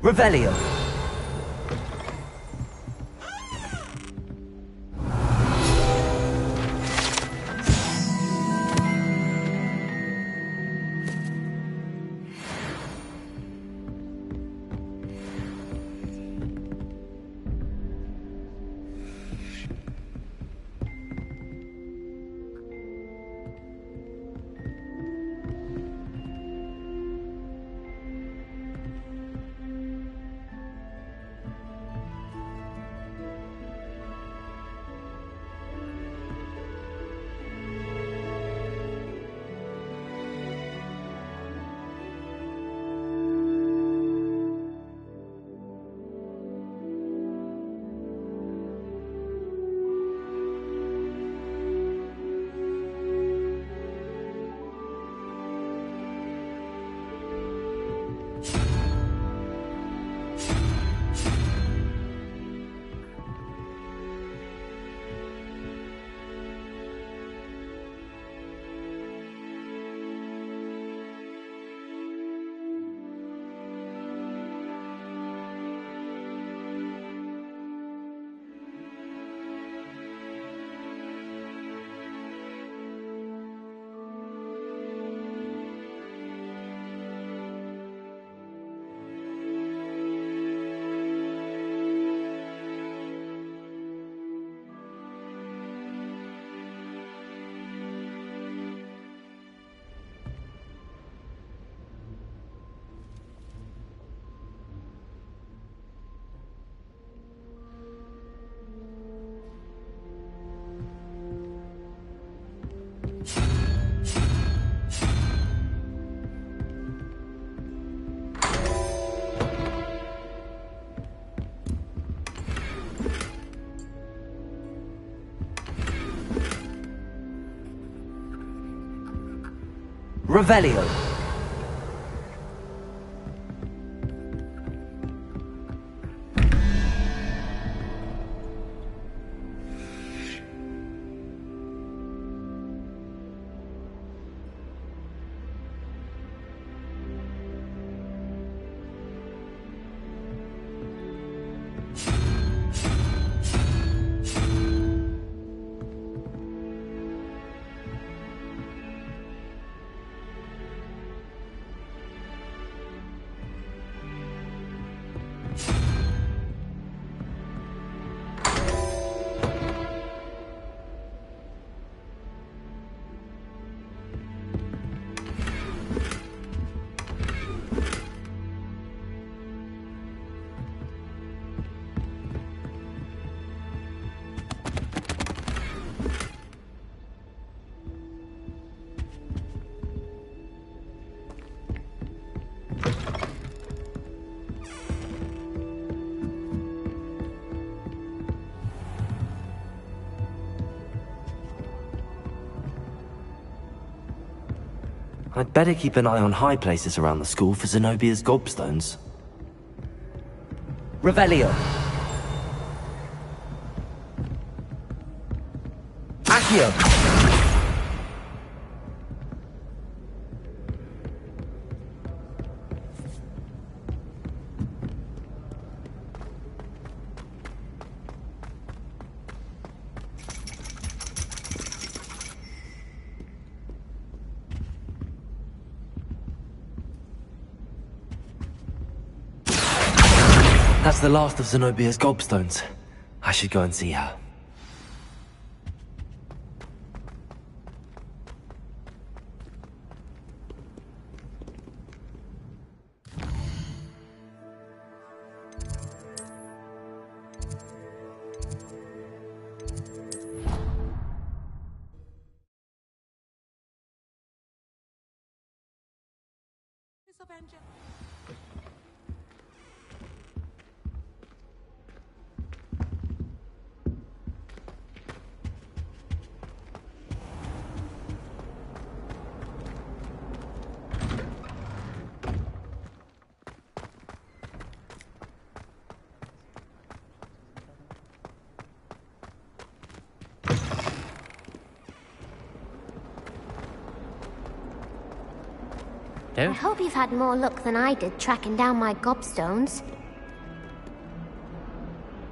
Revelio. Revelio. I'd better keep an eye on high places around the school for Zenobia's gobstones. Revelio. Accio. That's the last of Zenobia's gobstones. I should go and see her. I hope you've had more luck than I did tracking down my gobstones.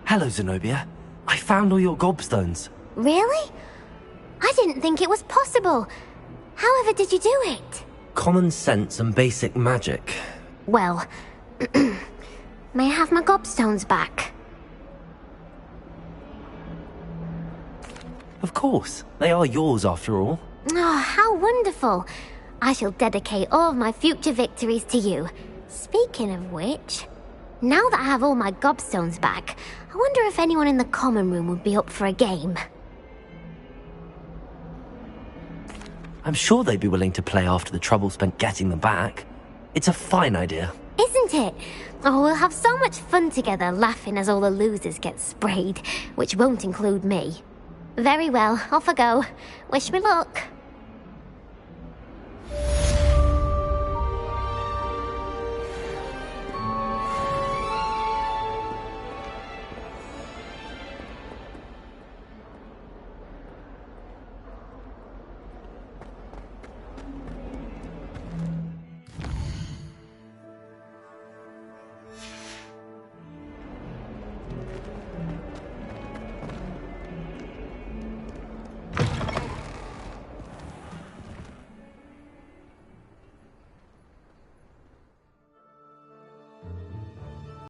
Hello, Zenobia. I found all your gobstones. Really? I didn't think it was possible. However did you do it? Common sense and basic magic. Well, may I have my gobstones back? Of course. They are yours after all. Oh, how wonderful. I shall dedicate all of my future victories to you. Speaking of which, now that I have all my gobstones back, I wonder if anyone in the common room would be up for a game. I'm sure they'd be willing to play after the trouble spent getting them back. It's a fine idea. Isn't it? Oh, we'll have so much fun together laughing as all the losers get sprayed, which won't include me. Very well, off I go. Wish me luck.